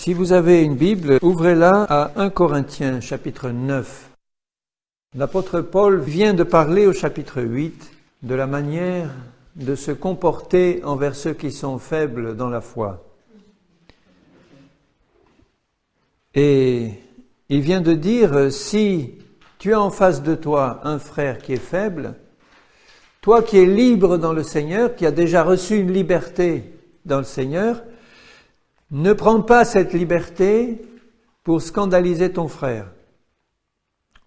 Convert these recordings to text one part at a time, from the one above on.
Si vous avez une Bible, ouvrez-la à 1 Corinthiens, chapitre 9. L'apôtre Paul vient de parler au chapitre 8 de la manière de se comporter envers ceux qui sont faibles dans la foi. Et il vient de dire, si tu as en face de toi un frère qui est faible, toi qui es libre dans le Seigneur, qui as déjà reçu une liberté dans le Seigneur, ne prends pas cette liberté pour scandaliser ton frère.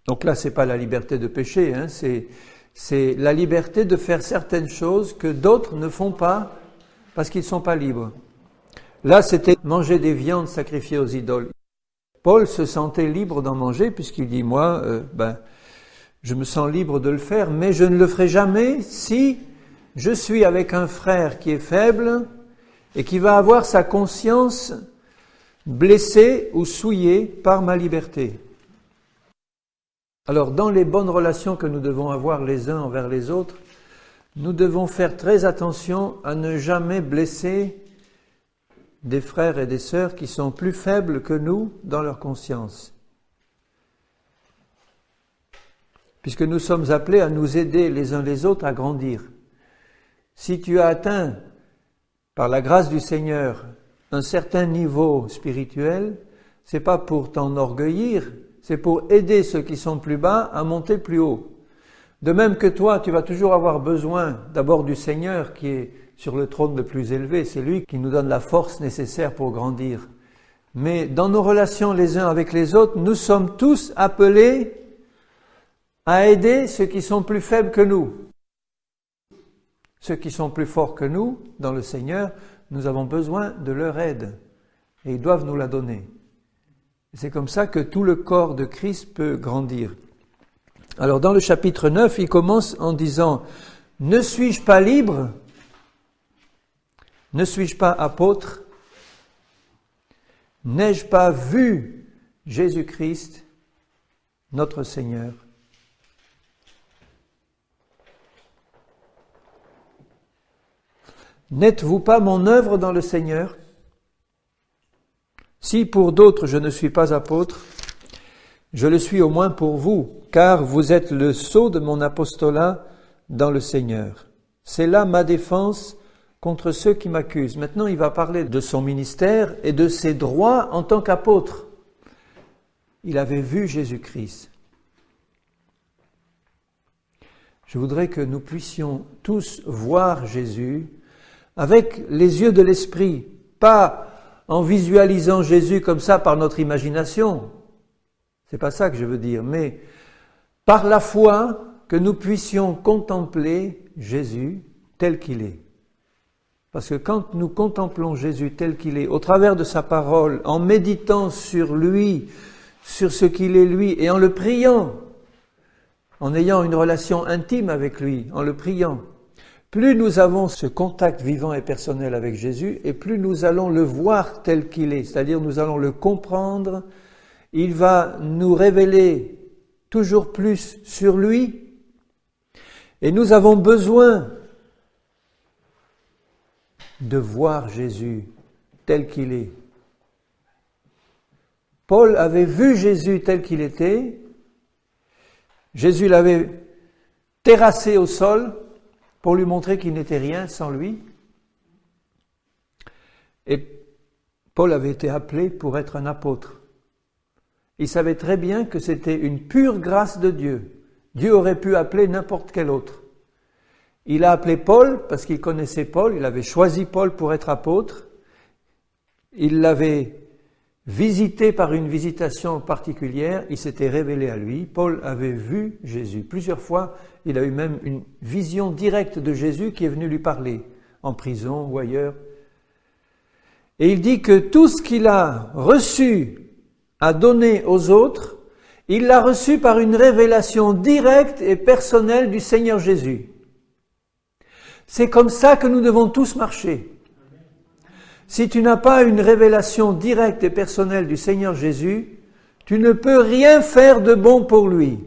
Donc là, c'est pas la liberté de pécher, c'est la liberté de faire certaines choses que d'autres ne font pas parce qu'ils ne sont pas libres. Là, c'était manger des viandes sacrifiées aux idoles. Paul se sentait libre d'en manger puisqu'il dit, moi, je me sens libre de le faire, mais je ne le ferai jamais si je suis avec un frère qui est faible et qui va avoir sa conscience blessée ou souillée par ma liberté. Alors, dans les bonnes relations que nous devons avoir les uns envers les autres, nous devons faire très attention à ne jamais blesser des frères et des sœurs qui sont plus faibles que nous dans leur conscience. Puisque nous sommes appelés à nous aider les uns les autres à grandir. Si tu as atteint, par la grâce du Seigneur, un certain niveau spirituel, c'est pas pour t'enorgueillir, c'est pour aider ceux qui sont plus bas à monter plus haut. De même que toi, tu vas toujours avoir besoin d'abord du Seigneur qui est sur le trône le plus élevé, c'est lui qui nous donne la force nécessaire pour grandir. Mais dans nos relations les uns avec les autres, nous sommes tous appelés à aider ceux qui sont plus faibles que nous. Ceux qui sont plus forts que nous, dans le Seigneur, nous avons besoin de leur aide. Et ils doivent nous la donner. C'est comme ça que tout le corps de Christ peut grandir. Alors dans le chapitre 9, il commence en disant « Ne suis-je pas libre ? Ne suis-je pas apôtre ? N'ai-je pas vu Jésus-Christ, notre Seigneur ? » N'êtes-vous pas mon œuvre dans le Seigneur ? Si pour d'autres je ne suis pas apôtre, je le suis au moins pour vous, car vous êtes le sceau de mon apostolat dans le Seigneur. C'est là ma défense contre ceux qui m'accusent. Maintenant, il va parler de son ministère et de ses droits en tant qu'apôtre. Il avait vu Jésus-Christ. Je voudrais que nous puissions tous voir Jésus avec les yeux de l'esprit, pas en visualisant Jésus comme ça par notre imagination. C'est pas ça que je veux dire, mais par la foi que nous puissions contempler Jésus tel qu'il est. Parce que quand nous contemplons Jésus tel qu'il est, au travers de sa parole, en méditant sur lui, sur ce qu'il est lui, et en le priant, en ayant une relation intime avec lui, en le priant, plus nous avons ce contact vivant et personnel avec Jésus, et plus nous allons le voir tel qu'il est, c'est-à-dire nous allons le comprendre, il va nous révéler toujours plus sur lui, et nous avons besoin de voir Jésus tel qu'il est. Paul avait vu Jésus tel qu'il était, Jésus l'avait terrassé au sol, pour lui montrer qu'il n'était rien sans lui. Et Paul avait été appelé pour être un apôtre. Il savait très bien que c'était une pure grâce de Dieu. Dieu aurait pu appeler n'importe quel autre. Il a appelé Paul parce qu'il connaissait Paul, il avait choisi Paul pour être apôtre. Il l'avait visité par une visitation particulière, il s'était révélé à lui. Paul avait vu Jésus. Plusieurs fois, il a eu même une vision directe de Jésus qui est venu lui parler, en prison ou ailleurs. Et il dit que tout ce qu'il a reçu à donner aux autres, il l'a reçu par une révélation directe et personnelle du Seigneur Jésus. C'est comme ça que nous devons tous marcher. Si tu n'as pas une révélation directe et personnelle du Seigneur Jésus, tu ne peux rien faire de bon pour lui.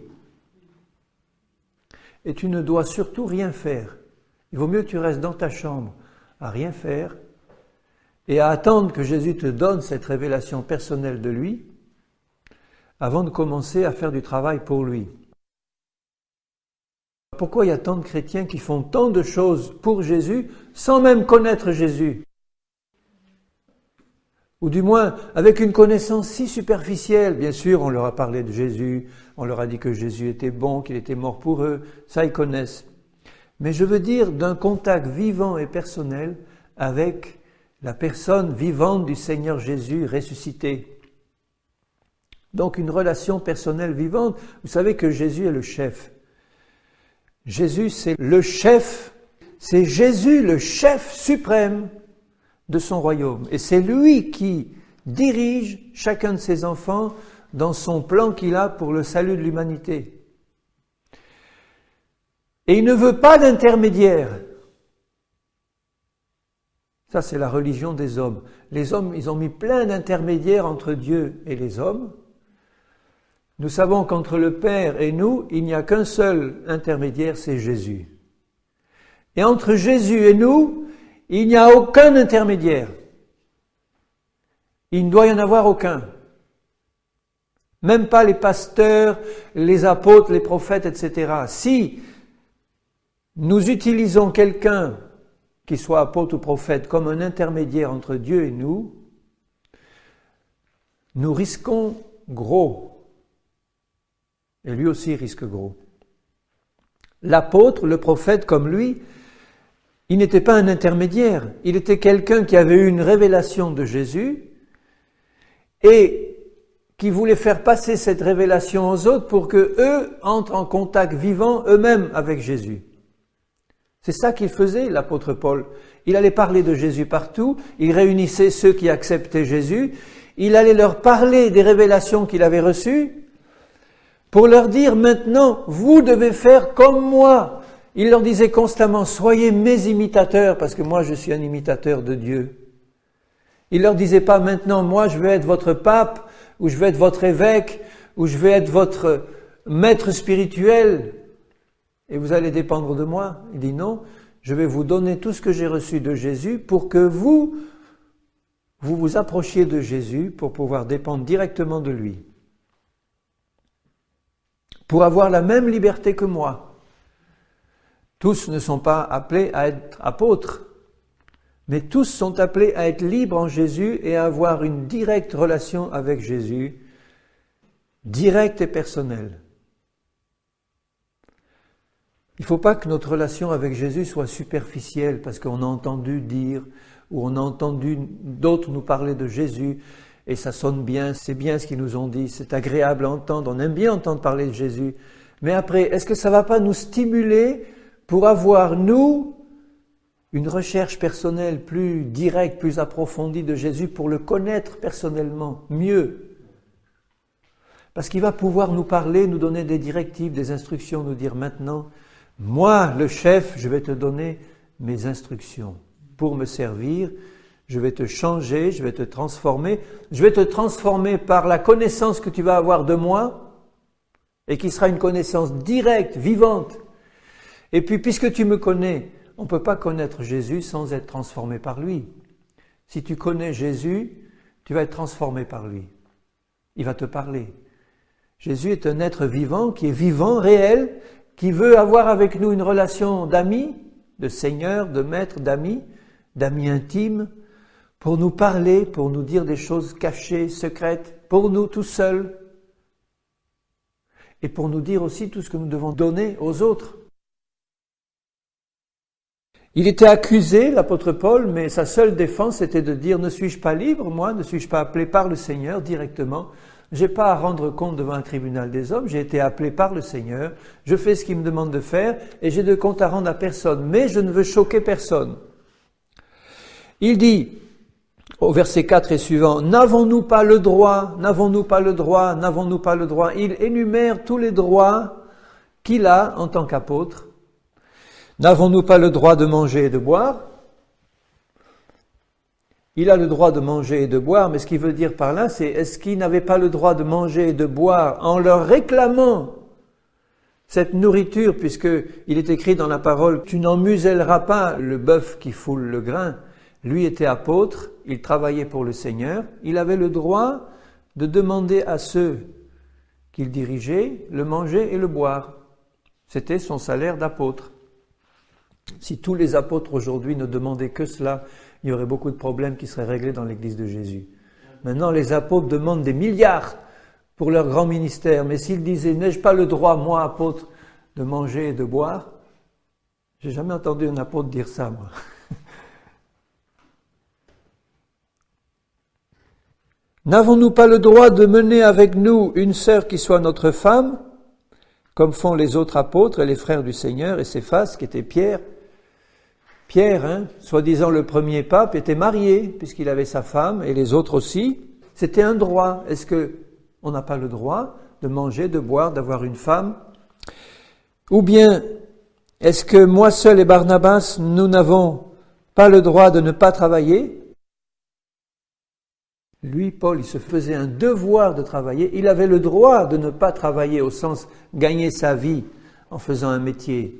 Et tu ne dois surtout rien faire. Il vaut mieux que tu restes dans ta chambre à rien faire et à attendre que Jésus te donne cette révélation personnelle de lui avant de commencer à faire du travail pour lui. Pourquoi il y a tant de chrétiens qui font tant de choses pour Jésus sans même connaître Jésus? Ou du moins avec une connaissance si superficielle. Bien sûr, on leur a parlé de Jésus, on leur a dit que Jésus était bon, qu'il était mort pour eux, ça ils connaissent. Mais je veux dire d'un contact vivant et personnel avec la personne vivante du Seigneur Jésus ressuscité. Donc une relation personnelle vivante. Vous savez que Jésus est le chef. Jésus, c'est le chef, c'est Jésus le chef suprême de son royaume. Et c'est lui qui dirige chacun de ses enfants dans son plan qu'il a pour le salut de l'humanité. Et il ne veut pas d'intermédiaire. Ça, c'est la religion des hommes. Les hommes, ils ont mis plein d'intermédiaires entre Dieu et les hommes. Nous savons qu'entre le Père et nous, il n'y a qu'un seul intermédiaire, c'est Jésus. Et entre Jésus et nous, il n'y a aucun intermédiaire. Il ne doit y en avoir aucun. Même pas les pasteurs, les apôtres, les prophètes, etc. Si nous utilisons quelqu'un qui soit apôtre ou prophète comme un intermédiaire entre Dieu et nous, nous risquons gros. Et lui aussi risque gros. L'apôtre, le prophète comme lui, il n'était pas un intermédiaire. Il était quelqu'un qui avait eu une révélation de Jésus et qui voulait faire passer cette révélation aux autres pour que eux entrent en contact vivant eux-mêmes avec Jésus. C'est ça qu'il faisait, l'apôtre Paul. Il allait parler de Jésus partout, il réunissait ceux qui acceptaient Jésus, il allait leur parler des révélations qu'il avait reçues, pour leur dire maintenant, vous devez faire comme moi. Il leur disait constamment, soyez mes imitateurs, parce que moi je suis un imitateur de Dieu. Il leur disait pas maintenant, moi je vais être votre pape, ou je vais être votre évêque, ou je vais être votre maître spirituel, et vous allez dépendre de moi. Il dit non, je vais vous donner tout ce que j'ai reçu de Jésus pour que vous vous approchiez de Jésus pour pouvoir dépendre directement de lui. Pour avoir la même liberté que moi. Tous ne sont pas appelés à être apôtres, mais tous sont appelés à être libres en Jésus et à avoir une directe relation avec Jésus, directe et personnelle. Il ne faut pas que notre relation avec Jésus soit superficielle, parce qu'on a entendu dire, ou on a entendu d'autres nous parler de Jésus, et ça sonne bien, c'est bien ce qu'ils nous ont dit, c'est agréable à entendre, on aime bien entendre parler de Jésus. Mais après, est-ce que ça ne va pas nous stimuler pour avoir, nous, une recherche personnelle plus directe, plus approfondie de Jésus, pour le connaître personnellement, mieux? Parce qu'il va pouvoir nous parler, nous donner des directives, des instructions, nous dire maintenant, moi, le chef, je vais te donner mes instructions pour me servir. Je vais te changer, je vais te transformer. Je vais te transformer par la connaissance que tu vas avoir de moi et qui sera une connaissance directe, vivante. Et puis, puisque tu me connais, on ne peut pas connaître Jésus sans être transformé par lui. Si tu connais Jésus, tu vas être transformé par lui. Il va te parler. Jésus est un être vivant, qui est vivant, réel, qui veut avoir avec nous une relation d'amis, de Seigneur, de maître, d'amis intimes, pour nous parler, pour nous dire des choses cachées, secrètes, pour nous tout seuls, et pour nous dire aussi tout ce que nous devons donner aux autres. Il était accusé, l'apôtre Paul, mais sa seule défense était de dire « Ne suis-je pas libre, moi? Ne suis-je pas appelé par le Seigneur directement? Je n'ai pas à rendre compte devant un tribunal des hommes, j'ai été appelé par le Seigneur, je fais ce qu'il me demande de faire, et j'ai de compte à rendre à personne, mais je ne veux choquer personne. » Il dit, au verset 4 et suivant, « N'avons-nous pas le droit, n'avons-nous pas le droit, n'avons-nous pas le droit ?» Il énumère tous les droits qu'il a en tant qu'apôtre. « N'avons-nous pas le droit de manger et de boire ?» Il a le droit de manger et de boire, mais ce qu'il veut dire par là, c'est est-ce qu'il n'avait pas le droit de manger et de boire en leur réclamant cette nourriture, puisqu'il est écrit dans la parole « Tu n'en muselleras pas le bœuf qui foule le grain ». Lui était apôtre, il travaillait pour le Seigneur, il avait le droit de demander à ceux qu'il dirigeait le manger et le boire. C'était son salaire d'apôtre. Si tous les apôtres aujourd'hui ne demandaient que cela, il y aurait beaucoup de problèmes qui seraient réglés dans l'Église de Jésus. Maintenant, les apôtres demandent des milliards pour leur grand ministère, mais s'ils disaient « N'ai-je pas le droit, moi, apôtre, de manger et de boire ?» J'ai jamais entendu un apôtre dire ça, moi. N'avons-nous pas le droit de mener avec nous une sœur qui soit notre femme, comme font les autres apôtres et les frères du Seigneur, et Céphas, qui était Pierre? Pierre, soi-disant le premier pape, était marié, puisqu'il avait sa femme, et les autres aussi. C'était un droit. Est-ce qu'on n'a pas le droit de manger, de boire, d'avoir une femme? Ou bien, est-ce que moi seul et Barnabas, nous n'avons pas le droit de ne pas travailler? Lui, Paul, il se faisait un devoir de travailler. Il avait le droit de ne pas travailler au sens gagner sa vie en faisant un métier.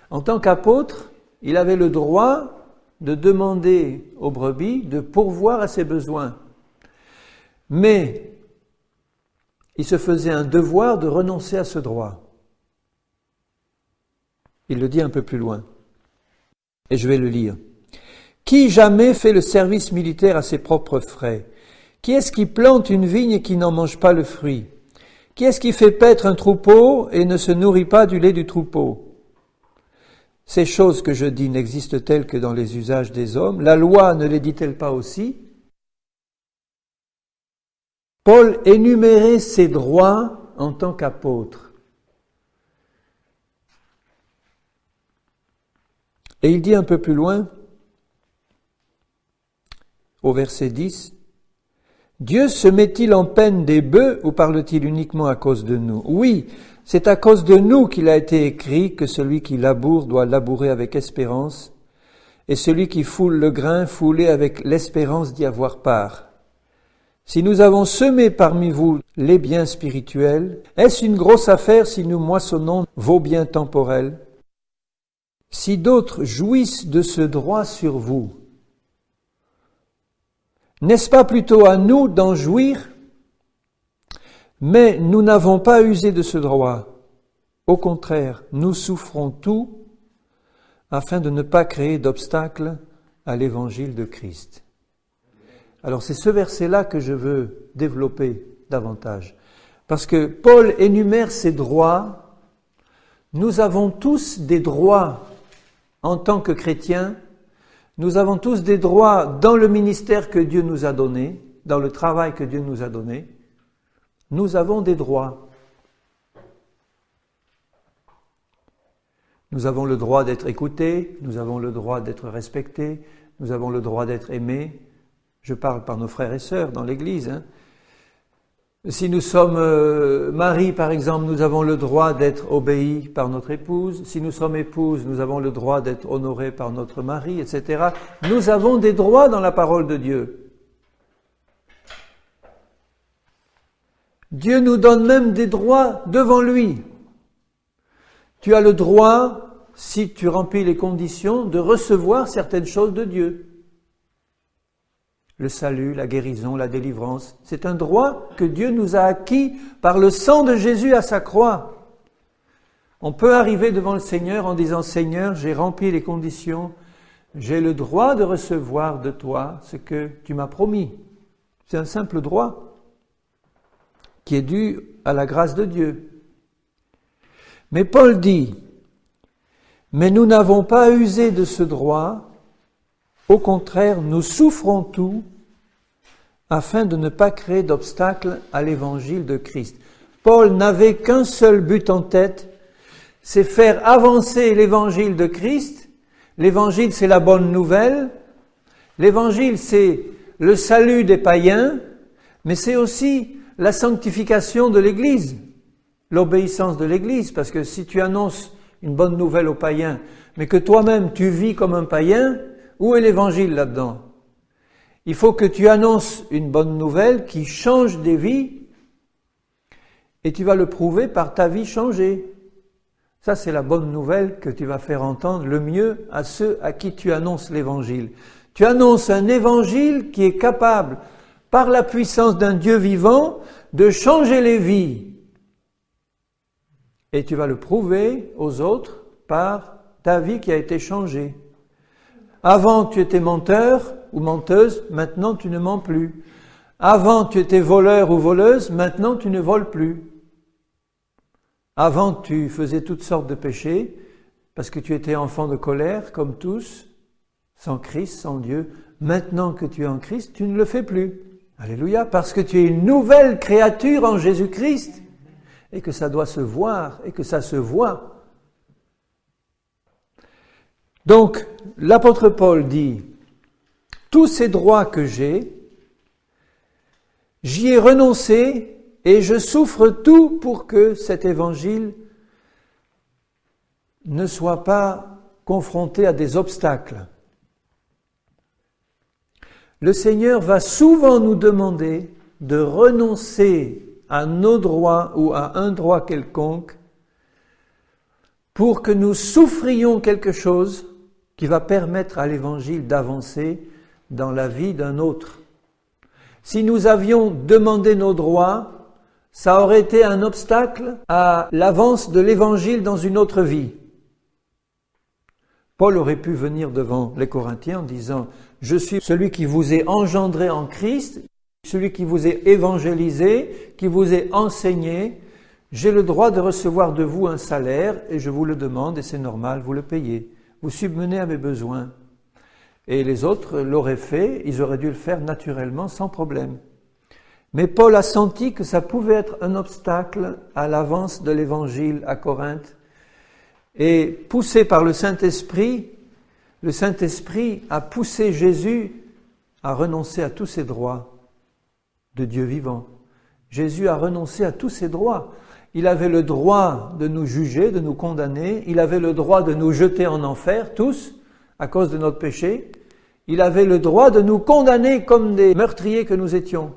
En tant qu'apôtre, il avait le droit de demander aux brebis de pourvoir à ses besoins. Mais il se faisait un devoir de renoncer à ce droit. Il le dit un peu plus loin. Et je vais le lire. Qui jamais fait le service militaire à ses propres frais? Qui est-ce qui plante une vigne et qui n'en mange pas le fruit? Qui est-ce qui fait paître un troupeau et ne se nourrit pas du lait du troupeau? Ces choses que je dis n'existent-elles que dans les usages des hommes? La loi ne les dit-elle pas aussi? Paul énumérait ses droits en tant qu'apôtre. Et il dit un peu plus loin, au verset 10, « Dieu se met-il en peine des bœufs ou parle-t-il uniquement à cause de nous? Oui, c'est à cause de nous qu'il a été écrit que celui qui laboure doit labourer avec espérance, et celui qui foule le grain fouler avec l'espérance d'y avoir part. Si nous avons semé parmi vous les biens spirituels, est-ce une grosse affaire si nous moissonnons vos biens temporels? Si d'autres jouissent de ce droit sur vous, n'est-ce pas plutôt à nous d'en jouir? Mais nous n'avons pas usé de ce droit. Au contraire, nous souffrons tout afin de ne pas créer d'obstacles à l'évangile de Christ. » Alors c'est ce verset-là que je veux développer davantage. Parce que Paul énumère ses droits. Nous avons tous des droits en tant que chrétiens. Nous avons tous des droits dans le ministère que Dieu nous a donné, dans le travail que Dieu nous a donné. Nous avons des droits. Nous avons le droit d'être écoutés, nous avons le droit d'être respectés, nous avons le droit d'être aimés. Je parle par nos frères et sœurs dans l'Église. Si nous sommes mari, par exemple, nous avons le droit d'être obéis par notre épouse. Si nous sommes épouses, nous avons le droit d'être honorés par notre mari, etc. Nous avons des droits dans la parole de Dieu. Dieu nous donne même des droits devant lui. Tu as le droit, si tu remplis les conditions, de recevoir certaines choses de Dieu. Le salut, la guérison, la délivrance, c'est un droit que Dieu nous a acquis par le sang de Jésus à sa croix. On peut arriver devant le Seigneur en disant « Seigneur, j'ai rempli les conditions, j'ai le droit de recevoir de toi ce que tu m'as promis. » C'est un simple droit qui est dû à la grâce de Dieu. Mais Paul dit « Mais nous n'avons pas usé de ce droit. Au contraire, nous souffrons tout afin de ne pas créer d'obstacles à l'évangile de Christ. » Paul n'avait qu'un seul but en tête, c'est faire avancer l'évangile de Christ. L'évangile, c'est la bonne nouvelle. L'évangile, c'est le salut des païens, mais c'est aussi la sanctification de l'Église, l'obéissance de l'Église, parce que si tu annonces une bonne nouvelle aux païens, mais que toi-même tu vis comme un païen, où est l'évangile là-dedans? Il faut que tu annonces une bonne nouvelle qui change des vies et tu vas le prouver par ta vie changée. Ça, c'est la bonne nouvelle que tu vas faire entendre le mieux à ceux à qui tu annonces l'évangile. Tu annonces un évangile qui est capable, par la puissance d'un Dieu vivant, de changer les vies. Et tu vas le prouver aux autres par ta vie qui a été changée. Avant, tu étais menteur ou menteuse, maintenant tu ne mens plus. Avant, tu étais voleur ou voleuse, maintenant tu ne voles plus. Avant, tu faisais toutes sortes de péchés, parce que tu étais enfant de colère, comme tous, sans Christ, sans Dieu. Maintenant que tu es en Christ, tu ne le fais plus. Alléluia, parce que tu es une nouvelle créature en Jésus-Christ, et que ça doit se voir, et que ça se voit. Donc, l'apôtre Paul dit, tous ces droits que j'ai, j'y ai renoncé, et je souffre tout pour que cet évangile ne soit pas confronté à des obstacles. Le Seigneur va souvent nous demander de renoncer à nos droits ou à un droit quelconque pour que nous souffrions quelque chose qui va permettre à l'Évangile d'avancer dans la vie d'un autre. Si nous avions demandé nos droits, ça aurait été un obstacle à l'avance de l'Évangile dans une autre vie. Paul aurait pu venir devant les Corinthiens en disant « Je suis celui qui vous est engendré en Christ, celui qui vous est évangélisé, qui vous est enseigné. J'ai le droit de recevoir de vous un salaire et je vous le demande et c'est normal, vous le payez. Vous subvenez à mes besoins. » Et les autres l'auraient fait, ils auraient dû le faire naturellement, sans problème. Mais Paul a senti que ça pouvait être un obstacle à l'avance de l'Évangile à Corinthe. Et poussé par le Saint-Esprit a poussé Jésus à renoncer à tous ses droits de Dieu vivant. Jésus a renoncé à tous ses droits. Il avait le droit de nous juger, de nous condamner. Il avait le droit de nous jeter en enfer, tous, à cause de notre péché. Il avait le droit de nous condamner comme des meurtriers que nous étions.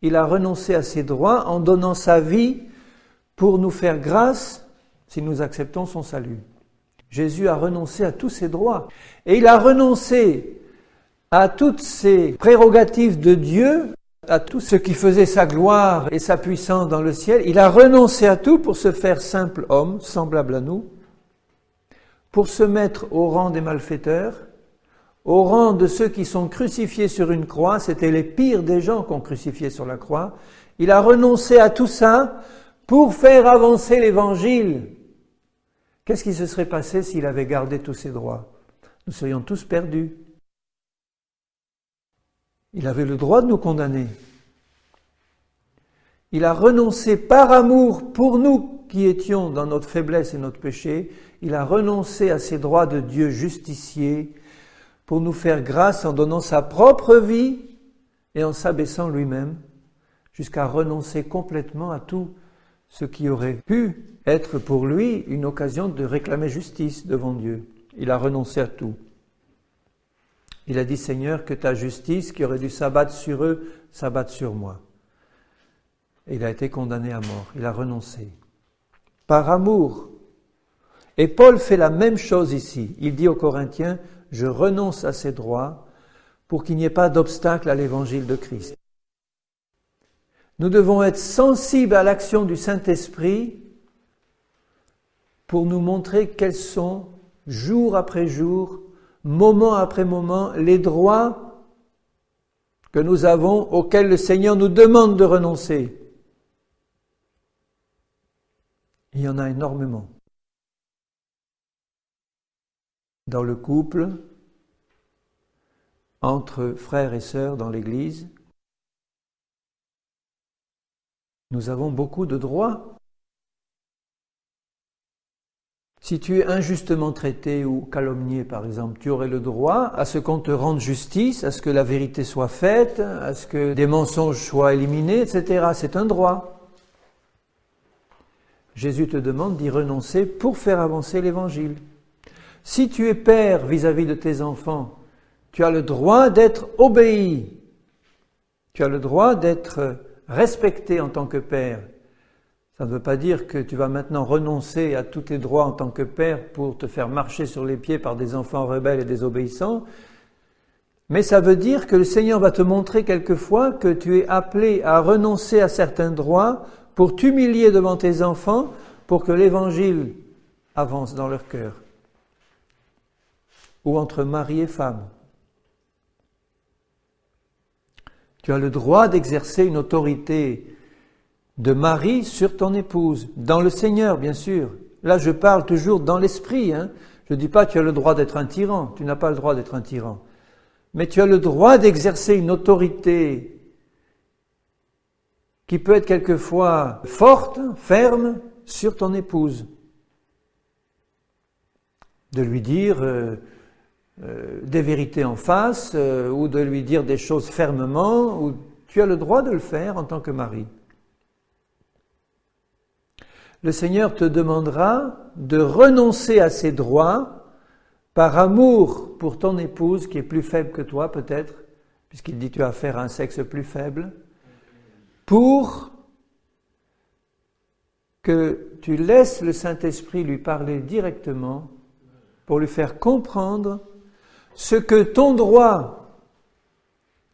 Il a renoncé à ses droits en donnant sa vie pour nous faire grâce si nous acceptons son salut. Jésus a renoncé à tous ses droits. Et il a renoncé à toutes ses prérogatives de Dieu, à tout ce qui faisait sa gloire et sa puissance dans le ciel. Il a renoncé à tout pour se faire simple homme, semblable à nous, pour se mettre au rang des malfaiteurs, au rang de ceux qui sont crucifiés sur une croix. C'était les pires des gens qu'on crucifiait sur la croix. Il a renoncé à tout ça pour faire avancer l'Évangile. Qu'est-ce qui se serait passé s'il avait gardé tous ses droits? Nous serions tous perdus. Il avait le droit de nous condamner. Il a renoncé par amour pour nous qui étions dans notre faiblesse et notre péché. Il a renoncé à ses droits de Dieu justicier pour nous faire grâce en donnant sa propre vie et en s'abaissant lui-même jusqu'à renoncer complètement à tout ce qui aurait pu être pour lui une occasion de réclamer justice devant Dieu. Il a renoncé à tout. Il a dit, Seigneur, que ta justice qui aurait dû s'abattre sur eux, s'abatte sur moi. Et il a été condamné à mort. Il a renoncé. Par amour. Et Paul fait la même chose ici. Il dit aux Corinthiens, je renonce à ces droits pour qu'il n'y ait pas d'obstacle à l'évangile de Christ. Nous devons être sensibles à l'action du Saint-Esprit pour nous montrer quels sont, jour après jour, moment après moment, les droits que nous avons auxquels le Seigneur nous demande de renoncer. Il y en a énormément. Dans le couple, entre frères et sœurs dans l'Église, nous avons beaucoup de droits. Si tu es injustement traité ou calomnié, par exemple, tu aurais le droit à ce qu'on te rende justice, à ce que la vérité soit faite, à ce que des mensonges soient éliminés, etc. C'est un droit. Jésus te demande d'y renoncer pour faire avancer l'Évangile. Si tu es père vis-à-vis de tes enfants, tu as le droit d'être obéi. Tu as le droit d'être respecté en tant que père. Ça ne veut pas dire que tu vas maintenant renoncer à tous tes droits en tant que père pour te faire marcher sur les pieds par des enfants rebelles et désobéissants. Mais ça veut dire que le Seigneur va te montrer quelquefois que tu es appelé à renoncer à certains droits pour t'humilier devant tes enfants, pour que l'Évangile avance dans leur cœur. Ou entre mari et femme. Tu as le droit d'exercer une autorité de mari sur ton épouse, dans le Seigneur, bien sûr. Là, je parle toujours dans l'esprit. Je ne dis pas que tu as le droit d'être un tyran. Tu n'as pas le droit d'être un tyran. Mais tu as le droit d'exercer une autorité qui peut être quelquefois forte, ferme, sur ton épouse. De lui dire des vérités en face, ou de lui dire des choses fermement, ou tu as le droit de le faire en tant que mari. Le Seigneur te demandera de renoncer à ces droits par amour pour ton épouse qui est plus faible que toi peut-être, puisqu'il dit tu as affaire à un sexe plus faible, pour que tu laisses le Saint-Esprit lui parler directement, pour lui faire comprendre ce que ton droit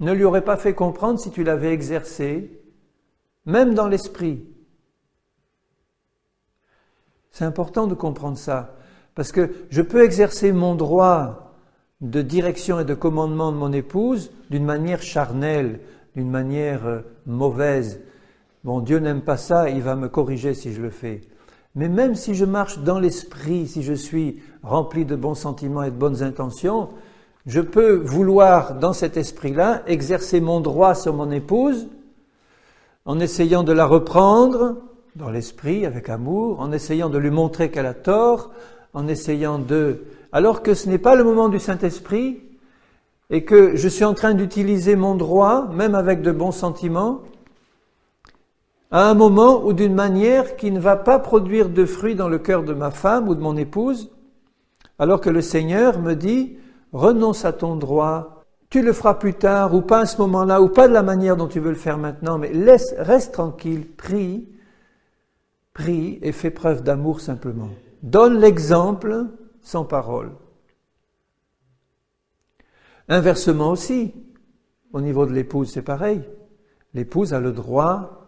ne lui aurait pas fait comprendre si tu l'avais exercé, même dans l'esprit. C'est important de comprendre ça. Parce que je peux exercer mon droit de direction et de commandement de mon épouse d'une manière charnelle, d'une manière mauvaise. Bon, Dieu n'aime pas ça, il va me corriger si je le fais. Mais même si je marche dans l'esprit, si je suis rempli de bons sentiments et de bonnes intentions, je peux vouloir, dans cet esprit-là, exercer mon droit sur mon épouse en essayant de la reprendre dans l'esprit, avec amour, en essayant de lui montrer qu'elle a tort, en essayant de... Alors que ce n'est pas le moment du Saint-Esprit et que je suis en train d'utiliser mon droit, même avec de bons sentiments, à un moment ou d'une manière qui ne va pas produire de fruits dans le cœur de ma femme ou de mon épouse, alors que le Seigneur me dit « renonce à ton droit, tu le feras plus tard ou pas à ce moment-là ou pas de la manière dont tu veux le faire maintenant, mais reste tranquille, prie et fais preuve d'amour simplement. » Donne l'exemple sans parole. Inversement aussi, au niveau de l'épouse, c'est pareil. L'épouse a le droit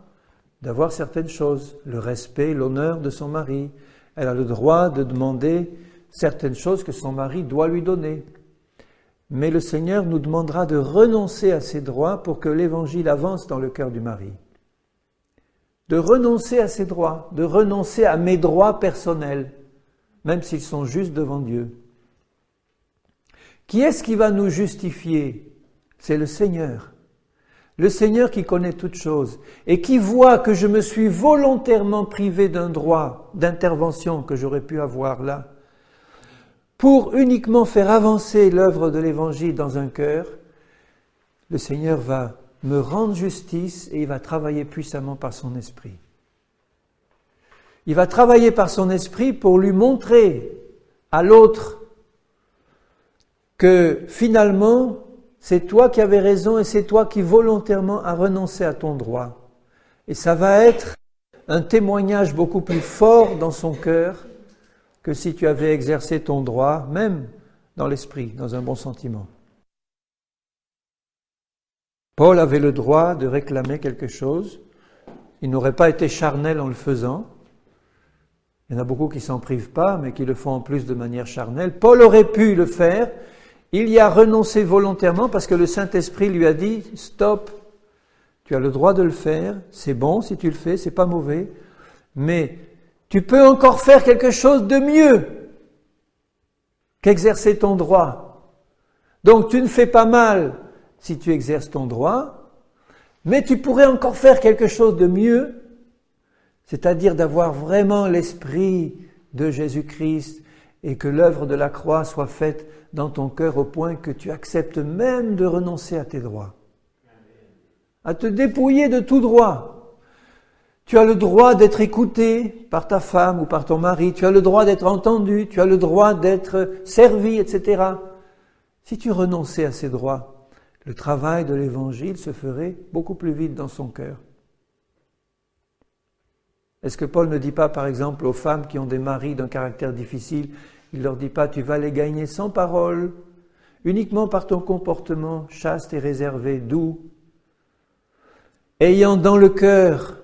d'avoir certaines choses, le respect, l'honneur de son mari. Elle a le droit de demander certaines choses que son mari doit lui donner. Mais le Seigneur nous demandera de renoncer à ces droits pour que l'Évangile avance dans le cœur du mari. De renoncer à ces droits, de renoncer à mes droits personnels, même s'ils sont justes devant Dieu. Qui est-ce qui va nous justifier? C'est le Seigneur. Le Seigneur qui connaît toutes choses et qui voit que je me suis volontairement privé d'un droit d'intervention que j'aurais pu avoir là, pour uniquement faire avancer l'œuvre de l'Évangile dans un cœur. Le Seigneur va me rendre justice et il va travailler puissamment par son esprit. Il va travailler par son esprit pour lui montrer à l'autre que finalement, c'est toi qui avais raison et c'est toi qui volontairement as renoncé à ton droit. Et ça va être un témoignage beaucoup plus fort dans son cœur que si tu avais exercé ton droit, même dans l'esprit, dans un bon sentiment. Paul avait le droit de réclamer quelque chose. Il n'aurait pas été charnel en le faisant. Il y en a beaucoup qui ne s'en privent pas, mais qui le font en plus de manière charnelle. Paul aurait pu le faire. Il y a renoncé volontairement parce que le Saint-Esprit lui a dit « Stop, tu as le droit de le faire, c'est bon si tu le fais, c'est pas mauvais, mais tu peux encore faire quelque chose de mieux qu'exercer ton droit. Donc tu ne fais pas mal si tu exerces ton droit, mais tu pourrais encore faire quelque chose de mieux, c'est-à-dire d'avoir vraiment l'esprit de Jésus-Christ et que l'œuvre de la croix soit faite dans ton cœur au point que tu acceptes même de renoncer à tes droits, à te dépouiller de tout droit. Tu as le droit d'être écouté par ta femme ou par ton mari, tu as le droit d'être entendu, tu as le droit d'être servi, etc. Si tu renonçais à ces droits, le travail de l'Évangile se ferait beaucoup plus vite dans son cœur. Est-ce que Paul ne dit pas, par exemple, aux femmes qui ont des maris d'un caractère difficile, il ne leur dit pas « tu vas les gagner sans parole, uniquement par ton comportement chaste et réservé, doux, ayant dans le cœur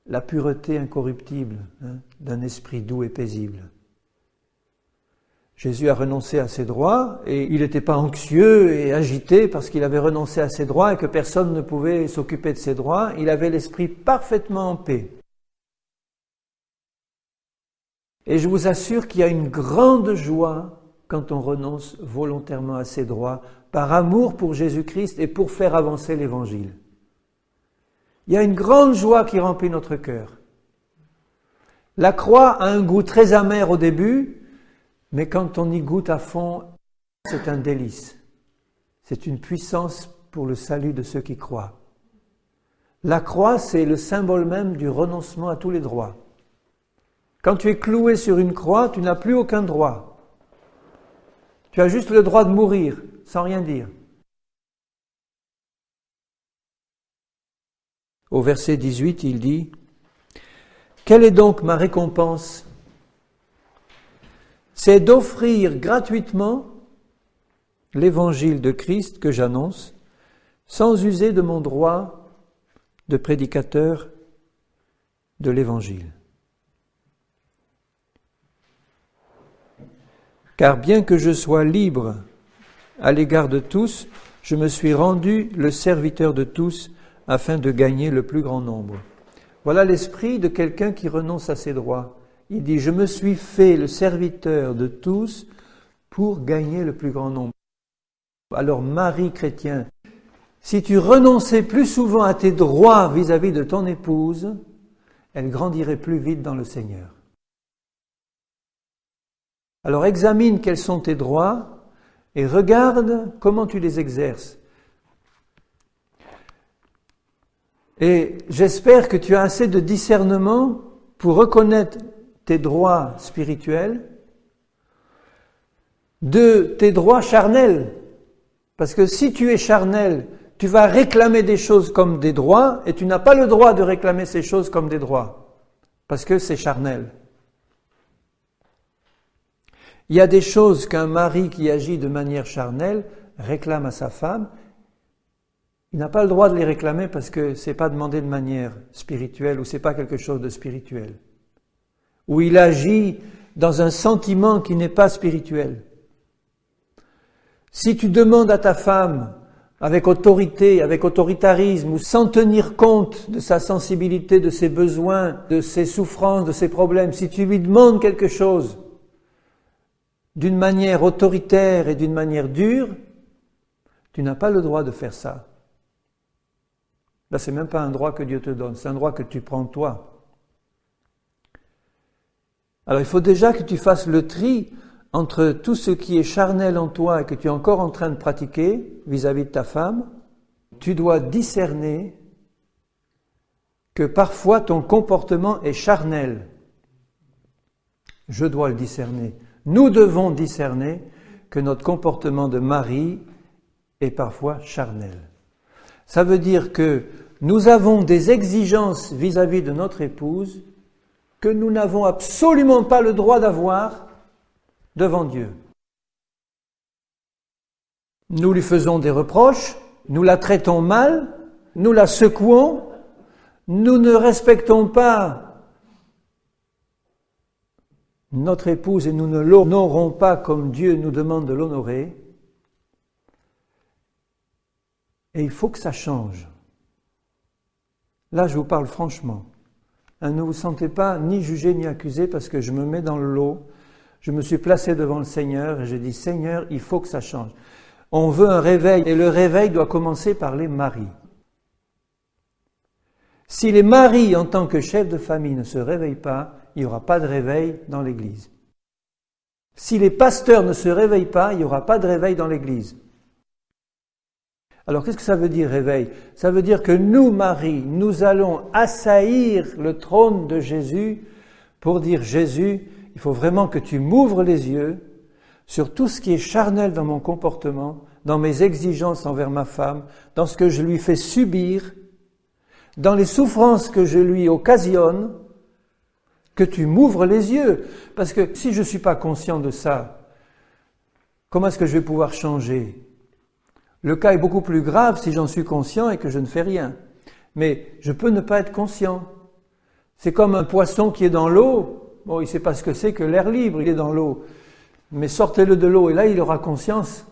la pureté incorruptible d'un esprit doux et paisible. Jésus a renoncé à ses droits et il n'était pas anxieux et agité parce qu'il avait renoncé à ses droits et que personne ne pouvait s'occuper de ses droits. Il avait l'esprit parfaitement en paix. Et je vous assure qu'il y a une grande joie quand on renonce volontairement à ses droits par amour pour Jésus-Christ et pour faire avancer l'Évangile. Il y a une grande joie qui remplit notre cœur. La croix a un goût très amer au début, mais quand on y goûte à fond, c'est un délice. C'est une puissance pour le salut de ceux qui croient. La croix, c'est le symbole même du renoncement à tous les droits. Quand tu es cloué sur une croix, tu n'as plus aucun droit. Tu as juste le droit de mourir, sans rien dire. Au verset 18, il dit « Quelle est donc ma récompense ? C'est d'offrir gratuitement l'évangile de Christ que j'annonce, sans user de mon droit de prédicateur de l'évangile. Car bien que je sois libre à l'égard de tous, je me suis rendu le serviteur de tous afin de gagner le plus grand nombre. » Voilà l'esprit de quelqu'un qui renonce à ses droits. Il dit « Je me suis fait le serviteur de tous pour gagner le plus grand nombre. » Alors, mari chrétien, si tu renonçais plus souvent à tes droits vis-à-vis de ton épouse, elle grandirait plus vite dans le Seigneur. Alors, examine quels sont tes droits et regarde comment tu les exerces. Et j'espère que tu as assez de discernement pour reconnaître tes droits spirituels de tes droits charnels. Parce que si tu es charnel, tu vas réclamer des choses comme des droits et tu n'as pas le droit de réclamer ces choses comme des droits. Parce que c'est charnel. Il y a des choses qu'un mari qui agit de manière charnelle réclame à sa femme. Il n'a pas le droit de les réclamer parce que ce n'est pas demandé de manière spirituelle ou ce n'est pas quelque chose de spirituel. Ou il agit dans un sentiment qui n'est pas spirituel. Si tu demandes à ta femme avec autorité, avec autoritarisme ou sans tenir compte de sa sensibilité, de ses besoins, de ses souffrances, de ses problèmes, si tu lui demandes quelque chose d'une manière autoritaire et d'une manière dure, tu n'as pas le droit de faire ça. Là, ce n'est même pas un droit que Dieu te donne, c'est un droit que tu prends toi. Alors, il faut déjà que tu fasses le tri entre tout ce qui est charnel en toi et que tu es encore en train de pratiquer vis-à-vis de ta femme. Tu dois discerner que parfois ton comportement est charnel. Je dois le discerner. Nous devons discerner que notre comportement de mari est parfois charnel. Ça veut dire que nous avons des exigences vis-à-vis de notre épouse que nous n'avons absolument pas le droit d'avoir devant Dieu. Nous lui faisons des reproches, nous la traitons mal, nous la secouons, nous ne respectons pas notre épouse et nous ne l'honorons pas comme Dieu nous demande de l'honorer. Et il faut que ça change. Là, je vous parle franchement. Ne vous sentez pas ni jugé ni accusé parce que je me mets dans le lot. Je me suis placé devant le Seigneur et j'ai dit « Seigneur, il faut que ça change ». On veut un réveil et le réveil doit commencer par les maris. Si les maris, en tant que chefs de famille, ne se réveillent pas, il n'y aura pas de réveil dans l'Église. Si les pasteurs ne se réveillent pas, il n'y aura pas de réveil dans l'Église. Alors, qu'est-ce que ça veut dire, réveil ? Ça veut dire que nous, maris, nous allons assaillir le trône de Jésus pour dire « Jésus, il faut vraiment que tu m'ouvres les yeux sur tout ce qui est charnel dans mon comportement, dans mes exigences envers ma femme, dans ce que je lui fais subir, dans les souffrances que je lui occasionne, que tu m'ouvres les yeux. » Parce que si je ne suis pas conscient de ça, comment est-ce que je vais pouvoir changer? Le cas est beaucoup plus grave si j'en suis conscient et que je ne fais rien. Mais je peux ne pas être conscient. C'est comme un poisson qui est dans l'eau. Bon, il ne sait pas ce que c'est que l'air libre, il est dans l'eau. Mais sortez-le de l'eau et là, il aura conscience.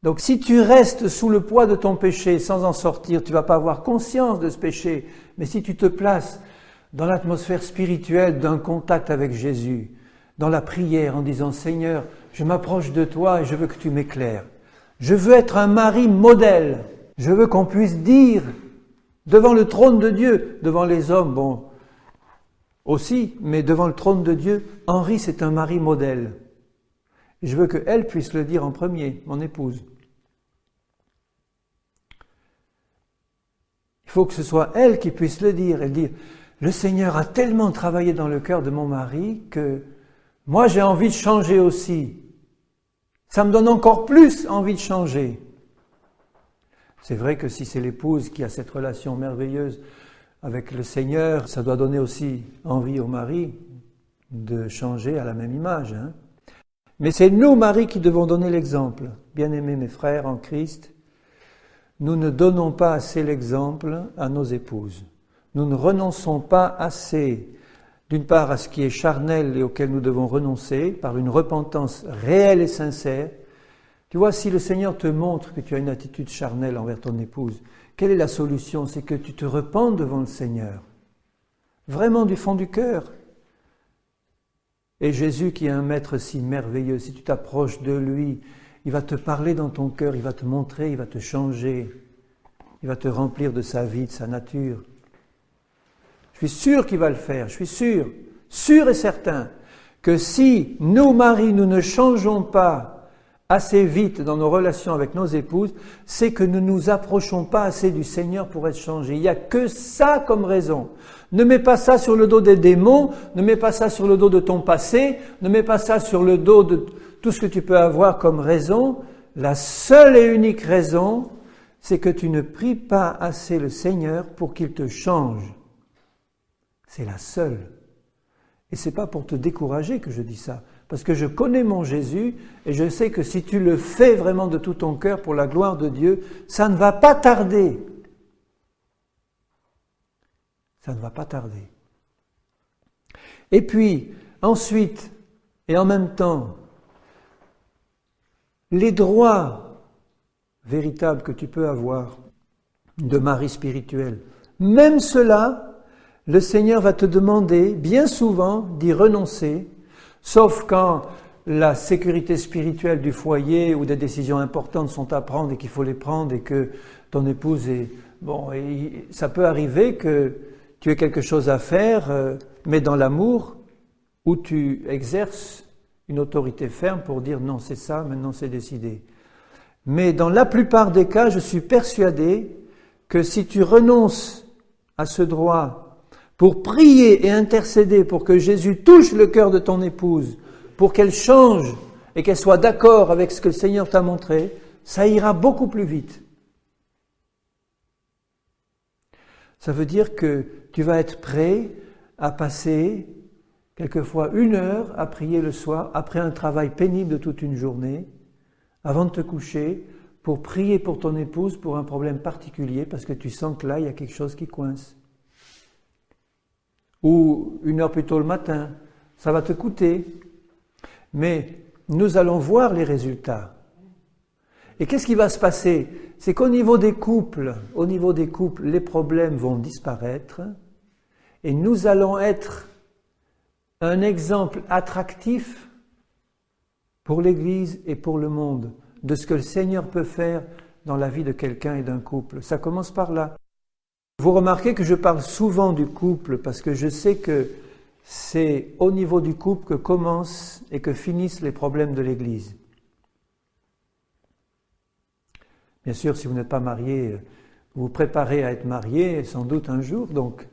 Donc si tu restes sous le poids de ton péché sans en sortir, tu ne vas pas avoir conscience de ce péché. Mais si tu te places dans l'atmosphère spirituelle d'un contact avec Jésus, dans la prière en disant « Seigneur, je m'approche de toi et je veux que tu m'éclaires. Je veux être un mari modèle. Je veux qu'on puisse dire devant le trône de Dieu, devant les hommes, bon, aussi, mais devant le trône de Dieu, Henri c'est un mari modèle. Et je veux qu'elle puisse le dire en premier, mon épouse. Il faut que ce soit elle qui puisse le dire et dire « Le Seigneur a tellement travaillé dans le cœur de mon mari que moi j'ai envie de changer aussi. Ça me donne encore plus envie de changer. » C'est vrai que si c'est l'épouse qui a cette relation merveilleuse avec le Seigneur, ça doit donner aussi envie au mari de changer à la même image. Hein. Mais c'est nous, maris, qui devons donner l'exemple. Bien-aimés mes frères en Christ, nous ne donnons pas assez l'exemple à nos épouses. Nous ne renonçons pas assez, d'une part, à ce qui est charnel et auquel nous devons renoncer, par une repentance réelle et sincère. Tu vois, si le Seigneur te montre que tu as une attitude charnelle envers ton épouse, quelle est la solution? C'est que tu te repentes devant le Seigneur, vraiment du fond du cœur. Et Jésus, qui est un maître si merveilleux, si tu t'approches de lui, il va te parler dans ton cœur, il va te montrer, il va te changer, il va te remplir de sa vie, de sa nature. Je suis sûr qu'il va le faire, je suis sûr et certain, que si nous, maris, nous ne changeons pas assez vite dans nos relations avec nos épouses, c'est que nous ne nous approchons pas assez du Seigneur pour être changés. Il n'y a que ça comme raison. Ne mets pas ça sur le dos des démons, ne mets pas ça sur le dos de ton passé, ne mets pas ça sur le dos de tout ce que tu peux avoir comme raison. La seule et unique raison, c'est que tu ne pries pas assez le Seigneur pour qu'il te change. C'est la seule. Et c'est pas pour te décourager que je dis ça. Parce que je connais mon Jésus et je sais que si tu le fais vraiment de tout ton cœur pour la gloire de Dieu, ça ne va pas tarder. Ça ne va pas tarder. Et puis, ensuite, et en même temps, les droits véritables que tu peux avoir de mari spirituel, même cela, le Seigneur va te demander bien souvent d'y renoncer, sauf quand la sécurité spirituelle du foyer ou des décisions importantes sont à prendre et qu'il faut les prendre et que ton épouse est... Bon, et ça peut arriver que tu aies quelque chose à faire, mais dans l'amour, où tu exerces une autorité ferme pour dire non, c'est ça, maintenant c'est décidé. Mais dans la plupart des cas, je suis persuadé que si tu renonces à ce droit pour prier et intercéder pour que Jésus touche le cœur de ton épouse, pour qu'elle change et qu'elle soit d'accord avec ce que le Seigneur t'a montré, ça ira beaucoup plus vite. Ça veut dire que tu vas être prêt à passer quelquefois 1 heure à prier le soir, après un travail pénible de toute une journée, avant de te coucher, pour prier pour ton épouse pour un problème particulier, parce que tu sens que là, il y a quelque chose qui coince. Ou 1 heure plus tôt le matin, ça va te coûter. Mais nous allons voir les résultats. Et qu'est-ce qui va se passer? C'est qu'au niveau des couples, les problèmes vont disparaître et nous allons être un exemple attractif pour l'Église et pour le monde de ce que le Seigneur peut faire dans la vie de quelqu'un et d'un couple. Ça commence par là. Vous remarquez que je parle souvent du couple parce que je sais que c'est au niveau du couple que commencent et que finissent les problèmes de l'Église. Bien sûr, si vous n'êtes pas marié, vous vous préparez à être marié sans doute un jour, donc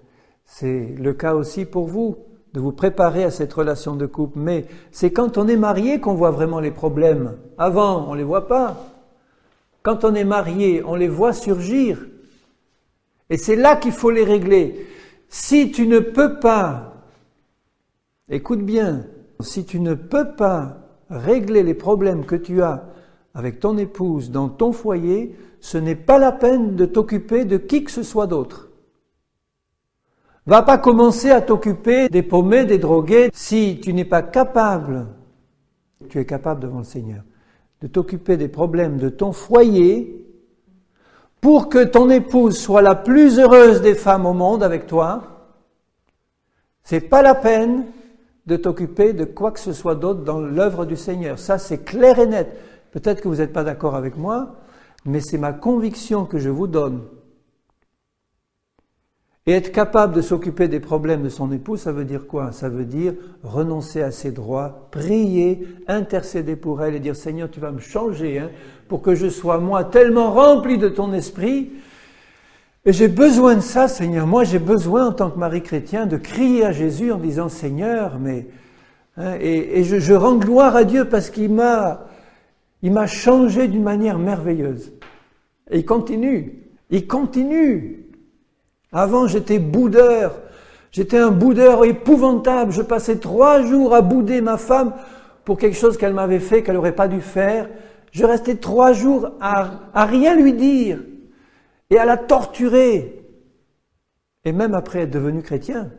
c'est le cas aussi pour vous, de vous préparer à cette relation de couple. Mais c'est quand on est marié qu'on voit vraiment les problèmes. Avant, on ne les voit pas. Quand on est marié, on les voit surgir. Et c'est là qu'il faut les régler. Si tu ne peux pas, écoute bien, si tu ne peux pas régler les problèmes que tu as avec ton épouse dans ton foyer, ce n'est pas la peine de t'occuper de qui que ce soit d'autre. Va pas commencer à t'occuper des paumés, des drogués, si tu n'es pas capable, tu es capable devant le Seigneur, de t'occuper des problèmes de ton foyer pour que ton épouse soit la plus heureuse des femmes au monde avec toi. C'est pas la peine de t'occuper de quoi que ce soit d'autre dans l'œuvre du Seigneur. Ça, c'est clair et net. Peut-être que vous n'êtes pas d'accord avec moi, mais c'est ma conviction que je vous donne. Et être capable de s'occuper des problèmes de son épouse, ça veut dire quoi? Ça veut dire renoncer à ses droits, prier, intercéder pour elle et dire « Seigneur, tu vas me changer pour que je sois, moi, tellement rempli de ton esprit. Et j'ai besoin de ça, Seigneur. Moi, j'ai besoin, en tant que mari chrétien, de crier à Jésus en disant « Seigneur, mais... » Et je rends gloire à Dieu parce qu'il m'a changé d'une manière merveilleuse. Et il continue. Avant, j'étais boudeur. J'étais un boudeur épouvantable. Je passais 3 jours à bouder ma femme pour quelque chose qu'elle m'avait fait, qu'elle n'aurait pas dû faire. Je restais 3 jours à rien lui dire et à la torturer. Et même après être devenu chrétien.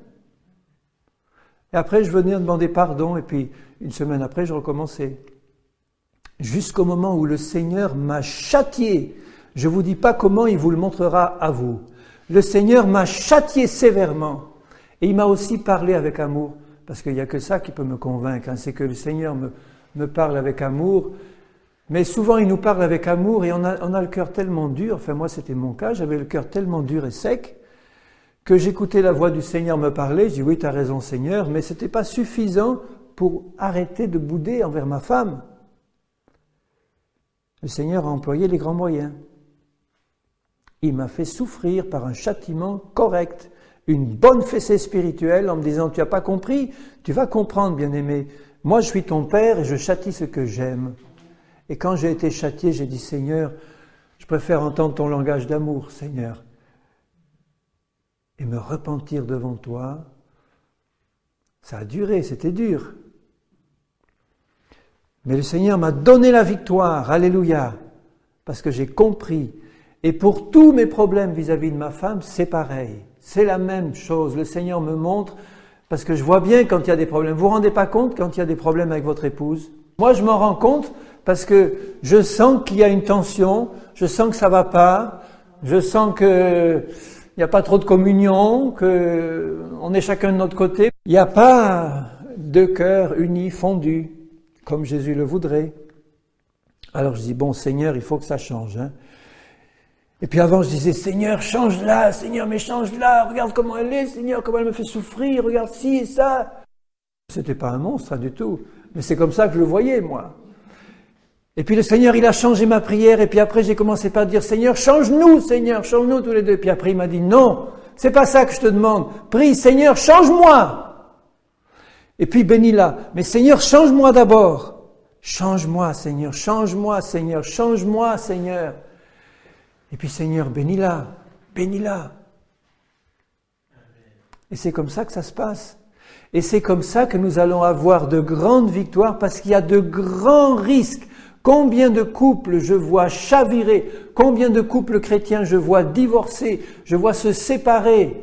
Et après, je venais demander pardon et puis une semaine après, je recommençais. Jusqu'au moment où le Seigneur m'a châtié. Je ne vous dis pas comment il vous le montrera à vous. Le Seigneur m'a châtié sévèrement et il m'a aussi parlé avec amour, parce qu'il n'y a que ça qui peut me convaincre, c'est que le Seigneur me parle avec amour, mais souvent il nous parle avec amour et on a le cœur tellement dur, enfin moi c'était mon cas, j'avais le cœur tellement dur et sec, que j'écoutais la voix du Seigneur me parler, je dis oui tu as raison Seigneur, mais ce n'était pas suffisant pour arrêter de bouder envers ma femme. Le Seigneur a employé les grands moyens. Il m'a fait souffrir par un châtiment correct, une bonne fessée spirituelle en me disant « Tu n'as pas compris, tu vas comprendre, bien-aimé. Moi, je suis ton père et je châtie ce que j'aime. » Et quand j'ai été châtié, j'ai dit « Seigneur, je préfère entendre ton langage d'amour, Seigneur. » Et me repentir devant toi, ça a duré, c'était dur. Mais le Seigneur m'a donné la victoire, alléluia, parce que j'ai compris. Et pour tous mes problèmes vis-à-vis de ma femme, c'est pareil. C'est la même chose. Le Seigneur me montre, parce que je vois bien quand il y a des problèmes. Vous ne vous rendez pas compte quand il y a des problèmes avec votre épouse? Moi, je m'en rends compte parce que je sens qu'il y a une tension, je sens que ça ne va pas, je sens qu'il n'y a pas trop de communion, qu'on est chacun de notre côté. Il n'y a pas deux cœurs unis, fondus, comme Jésus le voudrait. Alors je dis, bon Seigneur, il faut que ça change. Et puis avant, je disais, Seigneur, change-la, Seigneur, mais change-la, regarde comment elle est, Seigneur, comment elle me fait souffrir, regarde ci et ça. C'était pas un monstre, du tout. Mais c'est comme ça que je le voyais, moi. Et puis le Seigneur, il a changé ma prière, et puis après, j'ai commencé par dire, Seigneur, change-nous tous les deux. Et puis après, il m'a dit, non, c'est pas ça que je te demande. Prie, Seigneur, change-moi. Et puis bénis-la. Mais Seigneur, change-moi d'abord. Change-moi, Seigneur, change-moi, Seigneur, change-moi, Seigneur. Et puis Seigneur, bénis-la, bénis-la. Et c'est comme ça que ça se passe. Et c'est comme ça que nous allons avoir de grandes victoires parce qu'il y a de grands risques. Combien de couples je vois chavirer, combien de couples chrétiens je vois divorcer, je vois se séparer.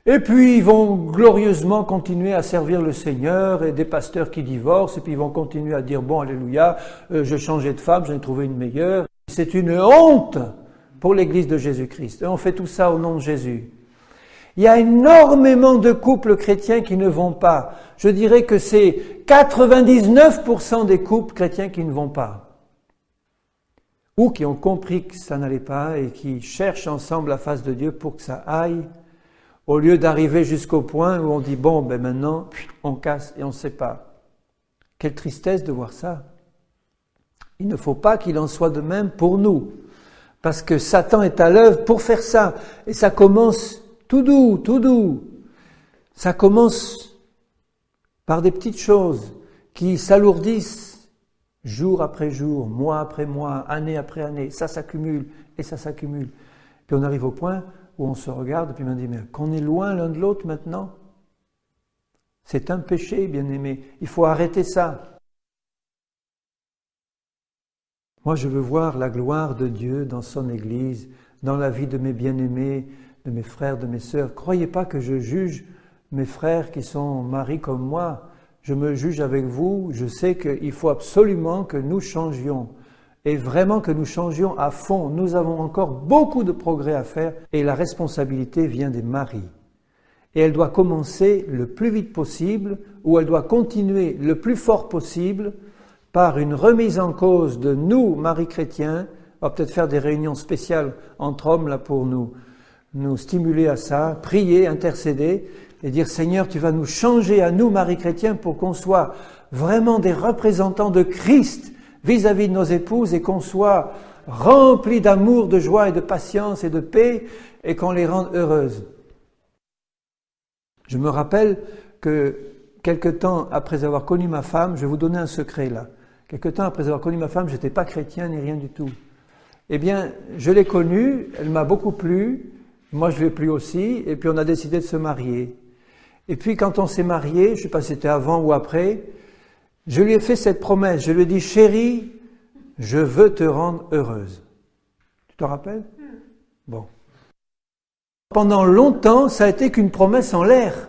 Et puis ils vont glorieusement continuer à servir le Seigneur et des pasteurs qui divorcent et puis ils vont continuer à dire, bon, alléluia, je changeais de femme, j'en ai trouvé une meilleure. C'est une honte pour l'Église de Jésus-Christ. Et on fait tout ça au nom de Jésus. Il y a énormément de couples chrétiens qui ne vont pas. Je dirais que c'est 99% des couples chrétiens qui ne vont pas. Ou qui ont compris que ça n'allait pas et qui cherchent ensemble la face de Dieu pour que ça aille, au lieu d'arriver jusqu'au point où on dit, bon, ben maintenant, on casse et on se sépare. Quelle tristesse de voir ça. Il ne faut pas qu'il en soit de même pour nous. Parce que Satan est à l'œuvre pour faire ça. Et ça commence tout doux, tout doux. Ça commence par des petites choses qui s'alourdissent jour après jour, mois après mois, année après année. Ça s'accumule et ça s'accumule. Puis on arrive au point où on se regarde et puis on dit, mais qu'on est loin l'un de l'autre maintenant. C'est un péché, bien-aimé. Il faut arrêter ça. Moi, je veux voir la gloire de Dieu dans son Église, dans la vie de mes bien-aimés, de mes frères, de mes sœurs. Croyez pas que je juge mes frères qui sont maris comme moi. Je me juge avec vous. Je sais qu'il faut absolument que nous changions. Et vraiment que nous changions à fond. Nous avons encore beaucoup de progrès à faire et la responsabilité vient des maris. Et elle doit commencer le plus vite possible ou elle doit continuer le plus fort possible par une remise en cause de nous, maris chrétiens. On va peut-être faire des réunions spéciales entre hommes là pour nous stimuler à ça, prier, intercéder et dire Seigneur, tu vas nous changer à nous, maris chrétiens, pour qu'on soit vraiment des représentants de Christ vis-à-vis de nos épouses et qu'on soit remplis d'amour, de joie et de patience et de paix et qu'on les rende heureuses. Je me rappelle que quelque temps après avoir connu ma femme, je vais vous donner un secret là. Quelque temps après avoir connu ma femme, je n'étais pas chrétien ni rien du tout. Eh bien, je l'ai connue, elle m'a beaucoup plu, moi je l'ai plu aussi, et puis on a décidé de se marier. Et puis quand on s'est marié, je ne sais pas si c'était avant ou après, je lui ai fait cette promesse, je lui ai dit, chérie, je veux te rendre heureuse. Tu te rappelles? Bon. Pendant longtemps, ça a été qu'une promesse en l'air,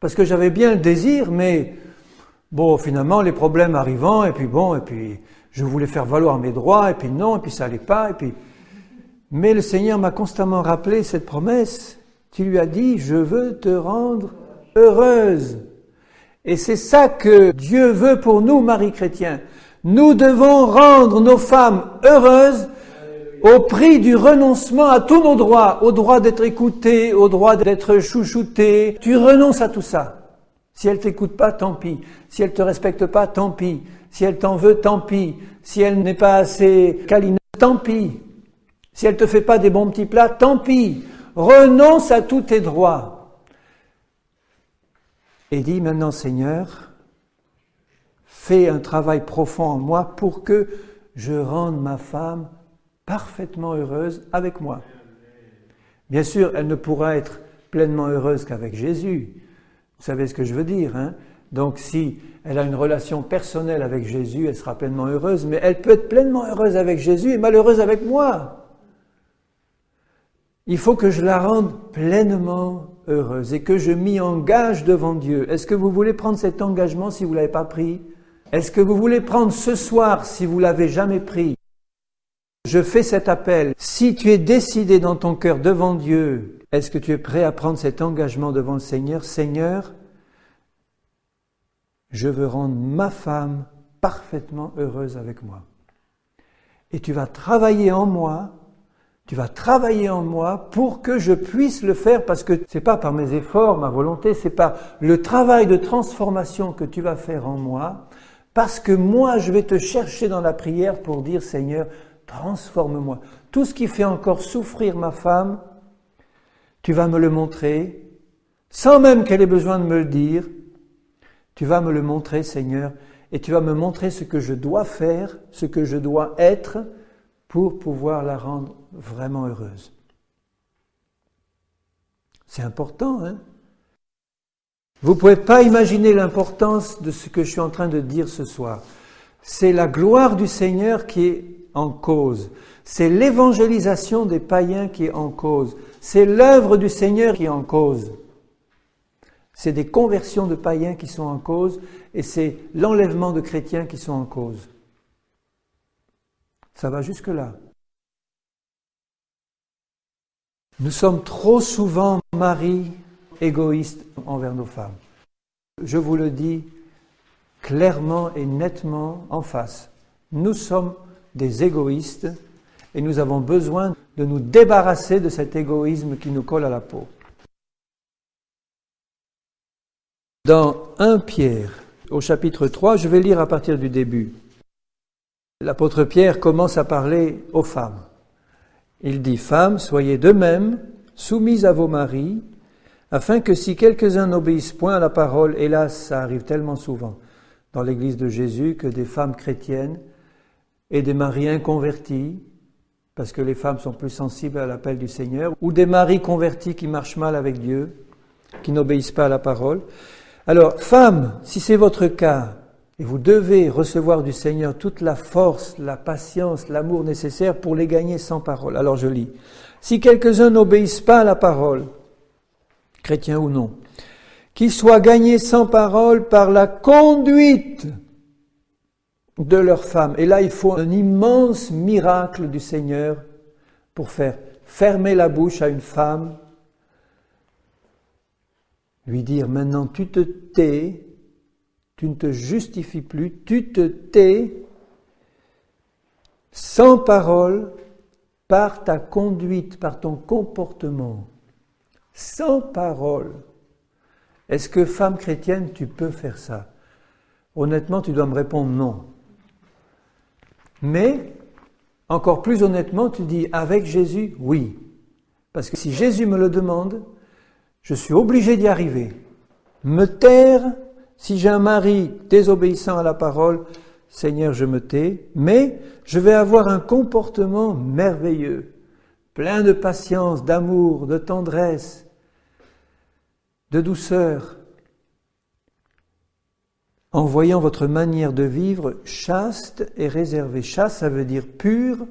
parce que j'avais bien le désir, mais bon, finalement, les problèmes arrivant, et puis je voulais faire valoir mes droits, et puis non, et puis ça allait pas, et puis... Mais le Seigneur m'a constamment rappelé cette promesse. Tu lui as dit, je veux te rendre heureuse. Et c'est ça que Dieu veut pour nous, maris chrétiens. Nous devons rendre nos femmes heureuses au prix du renoncement à tous nos droits, au droit d'être écouté, au droit d'être chouchouté. Tu renonces à tout ça. Si elle t'écoute pas, tant pis. Si elle te respecte pas, tant pis. Si elle t'en veut, tant pis. Si elle n'est pas assez câlineuse, tant pis. Si elle te fait pas des bons petits plats, tant pis. Renonce à tous tes droits. Et dis maintenant, Seigneur, fais un travail profond en moi pour que je rende ma femme parfaitement heureuse avec moi. Bien sûr, elle ne pourra être pleinement heureuse qu'avec Jésus. Vous savez ce que je veux dire, hein? Donc si elle a une relation personnelle avec Jésus, elle sera pleinement heureuse, mais elle peut être pleinement heureuse avec Jésus et malheureuse avec moi. Il faut que je la rende pleinement heureuse et que je m'y engage devant Dieu. Est-ce que vous voulez prendre cet engagement si vous ne l'avez pas pris? Est-ce que vous voulez prendre ce soir si vous ne l'avez jamais pris? Je fais cet appel. Si tu es décidé dans ton cœur devant Dieu, est-ce que tu es prêt à prendre cet engagement devant le Seigneur? Seigneur, je veux rendre ma femme parfaitement heureuse avec moi. Et tu vas travailler en moi. Tu vas travailler en moi pour que je puisse le faire parce que c'est pas par mes efforts, ma volonté, c'est par le travail de transformation que tu vas faire en moi parce que moi je vais te chercher dans la prière pour dire Seigneur, transforme-moi. Tout ce qui fait encore souffrir ma femme, tu vas me le montrer sans même qu'elle ait besoin de me le dire. Tu vas me le montrer Seigneur et tu vas me montrer ce que je dois faire, ce que je dois être pour pouvoir la rendre vraiment heureuse. C'est important, hein? Vous ne pouvez pas imaginer l'importance de ce que je suis en train de dire ce soir. C'est la gloire du Seigneur qui est en cause. C'est l'évangélisation des païens qui est en cause. C'est l'œuvre du Seigneur qui est en cause. C'est des conversions de païens qui sont en cause et c'est l'enlèvement de chrétiens qui sont en cause. Ça va jusque-là. Nous sommes trop souvent maris égoïstes envers nos femmes. Je vous le dis clairement et nettement en face. Nous sommes des égoïstes et nous avons besoin de nous débarrasser de cet égoïsme qui nous colle à la peau. Dans 1 Pierre, au chapitre 3, je vais lire à partir du début. L'apôtre Pierre commence à parler aux femmes. Il dit « Femmes, soyez de même soumises à vos maris, afin que si quelques-uns n'obéissent point à la parole, hélas, ça arrive tellement souvent dans l'Église de Jésus que des femmes chrétiennes et des maris inconvertis, parce que les femmes sont plus sensibles à l'appel du Seigneur, ou des maris convertis qui marchent mal avec Dieu, qui n'obéissent pas à la parole. Alors, femmes, si c'est votre cas, Et vous devez recevoir du Seigneur toute la force, la patience, l'amour nécessaire pour les gagner sans parole. Alors je lis. Si quelques-uns n'obéissent pas à la parole, chrétiens ou non, qu'ils soient gagnés sans parole par la conduite de leur femme. Et là, il faut un immense miracle du Seigneur pour faire fermer la bouche à une femme, lui dire maintenant tu te tais, tu ne te justifies plus, tu te tais sans parole par ta conduite, par ton comportement. Sans parole. Est-ce que, femme chrétienne, tu peux faire ça? Honnêtement, tu dois me répondre non. Mais, encore plus honnêtement, tu dis avec Jésus, oui. Parce que si Jésus me le demande, je suis obligé d'y arriver. Me taire, si j'ai un mari désobéissant à la parole, Seigneur, je me tais, mais je vais avoir un comportement merveilleux, plein de patience, d'amour, de tendresse, de douceur, en voyant votre manière de vivre chaste et réservée. Chaste, ça veut dire pure,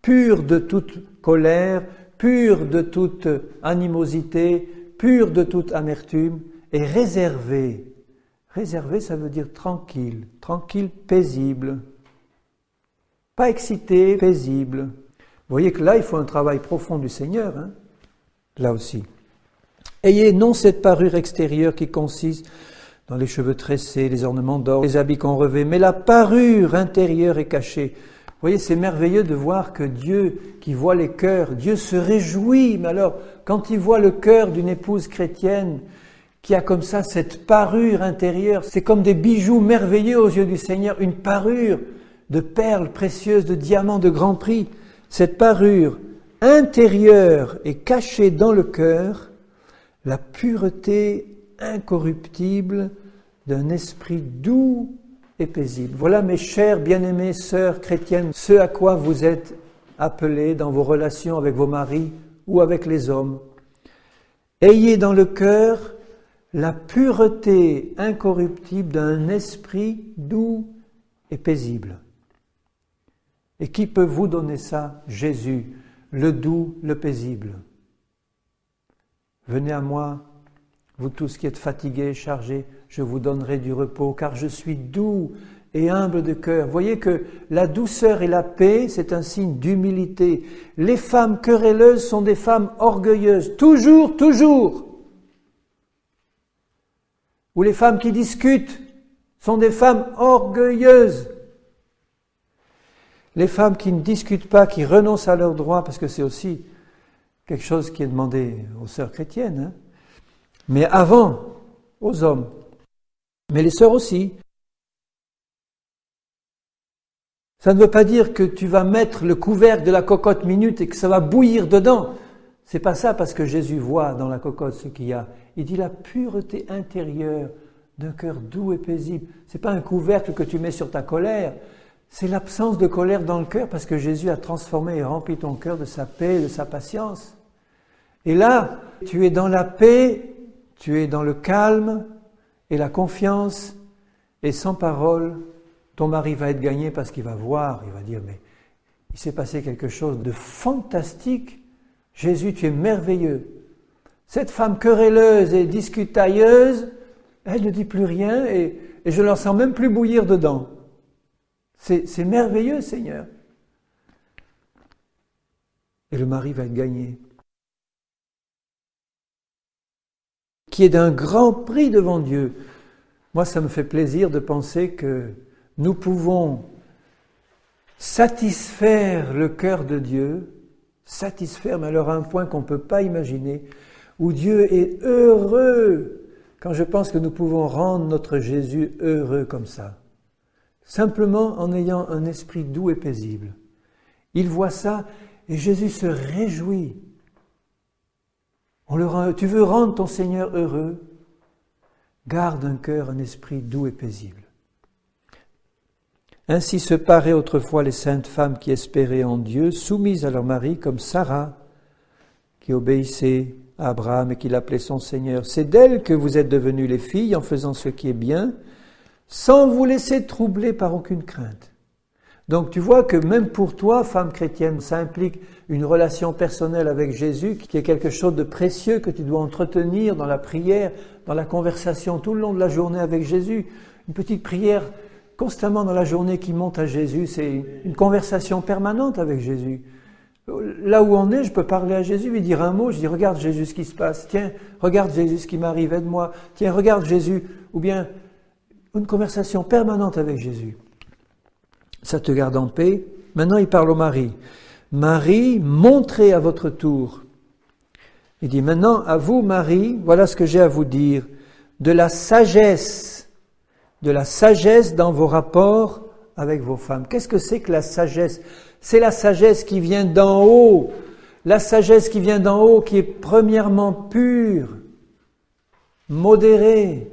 pure de toute colère, pure de toute animosité, pure de toute amertume, et réservée. Réservé, ça veut dire tranquille, tranquille, paisible. Pas excité, paisible. Vous voyez que là, il faut un travail profond du Seigneur, hein, là aussi. Ayez non cette parure extérieure qui consiste dans les cheveux tressés, les ornements d'or, les habits qu'on revêt, mais la parure intérieure est cachée. Vous voyez, c'est merveilleux de voir que Dieu, qui voit les cœurs, Dieu se réjouit. Mais alors, quand il voit le cœur d'une épouse chrétienne, qui a comme ça cette parure intérieure, c'est comme des bijoux merveilleux aux yeux du Seigneur, une parure de perles précieuses, de diamants de grand prix. Cette parure intérieure est cachée dans le cœur, la pureté incorruptible d'un esprit doux et paisible. Voilà, mes chères bien-aimées sœurs chrétiennes, ce à quoi vous êtes appelés dans vos relations avec vos maris ou avec les hommes. Ayez dans le cœur la pureté incorruptible d'un esprit doux et paisible. Et qui peut vous donner ça? Jésus, le doux, le paisible. Venez à moi, vous tous qui êtes fatigués, chargés, je vous donnerai du repos, car je suis doux et humble de cœur. Voyez que la douceur et la paix, c'est un signe d'humilité. Les femmes querelleuses sont des femmes orgueilleuses, toujours, toujours. Ou les femmes qui discutent sont des femmes orgueilleuses. Les femmes qui ne discutent pas, qui renoncent à leurs droits, parce que c'est aussi quelque chose qui est demandé aux sœurs chrétiennes, hein, mais avant, aux hommes. Mais les sœurs aussi. Ça ne veut pas dire que tu vas mettre le couvercle de la cocotte minute et que ça va bouillir dedans. C'est pas ça, parce que Jésus voit dans la cocotte ce qu'il y a. Il dit la pureté intérieure d'un cœur doux et paisible. C'est pas un couvercle que tu mets sur ta colère. C'est l'absence de colère dans le cœur, parce que Jésus a transformé et rempli ton cœur de sa paix, de sa patience. Et là, tu es dans la paix, tu es dans le calme et la confiance, et sans parole, ton mari va être gagné parce qu'il va voir, il va dire, mais il s'est passé quelque chose de fantastique. Jésus, tu es merveilleux. Cette femme querelleuse et discutailleuse, elle ne dit plus rien et je ne la sens même plus bouillir dedans. C'est merveilleux, Seigneur. Et le mari va être gagné. Qui est d'un grand prix devant Dieu. Moi, ça me fait plaisir de penser que nous pouvons satisfaire le cœur de Dieu, satisfaire, mais alors à un point qu'on ne peut pas imaginer, où Dieu est heureux, quand je pense que nous pouvons rendre notre Jésus heureux comme ça, simplement en ayant un esprit doux et paisible. Il voit ça et Jésus se réjouit. Tu veux rendre ton Seigneur heureux? Garde un cœur, un esprit doux et paisible. Ainsi se paraient autrefois les saintes femmes qui espéraient en Dieu, soumises à leur mari, comme Sarah, qui obéissait à Abraham et qui l'appelait son Seigneur. C'est d'elles que vous êtes devenues les filles en faisant ce qui est bien, sans vous laisser troubler par aucune crainte. Donc tu vois que même pour toi, femme chrétienne, ça implique une relation personnelle avec Jésus qui est quelque chose de précieux que tu dois entretenir dans la prière, dans la conversation tout le long de la journée avec Jésus. Une petite prière constamment dans la journée qui monte à Jésus, c'est une conversation permanente avec Jésus. Là où on est, je peux parler à Jésus, lui dire un mot, je dis regarde Jésus ce qui se passe, tiens, regarde Jésus ce qui m'arrive, aide-moi, tiens, regarde Jésus, ou bien une conversation permanente avec Jésus. Ça te garde en paix. Maintenant, il parle au mari. Marie, montrez à votre tour. Il dit maintenant, à vous, Marie, voilà ce que j'ai à vous dire. De la sagesse dans vos rapports avec vos femmes. Qu'est-ce que c'est que la sagesse? C'est la sagesse qui vient d'en haut. La sagesse qui vient d'en haut, qui est premièrement pure, modérée,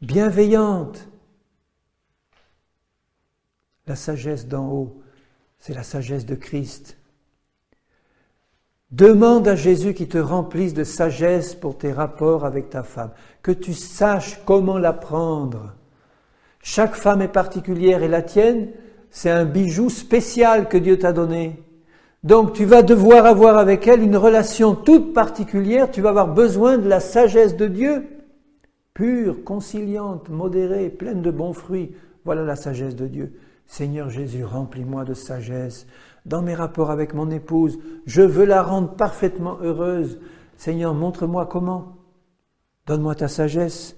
bienveillante. La sagesse d'en haut, c'est la sagesse de Christ. Demande à Jésus qu'il te remplisse de sagesse pour tes rapports avec ta femme, que tu saches comment la prendre. Chaque femme est particulière et la tienne, c'est un bijou spécial que Dieu t'a donné. Donc tu vas devoir avoir avec elle une relation toute particulière, tu vas avoir besoin de la sagesse de Dieu, pure, conciliante, modérée, pleine de bons fruits. Voilà la sagesse de Dieu. Seigneur Jésus, remplis-moi de sagesse dans mes rapports avec mon épouse. Je veux la rendre parfaitement heureuse. Seigneur, montre-moi comment. Donne-moi ta sagesse.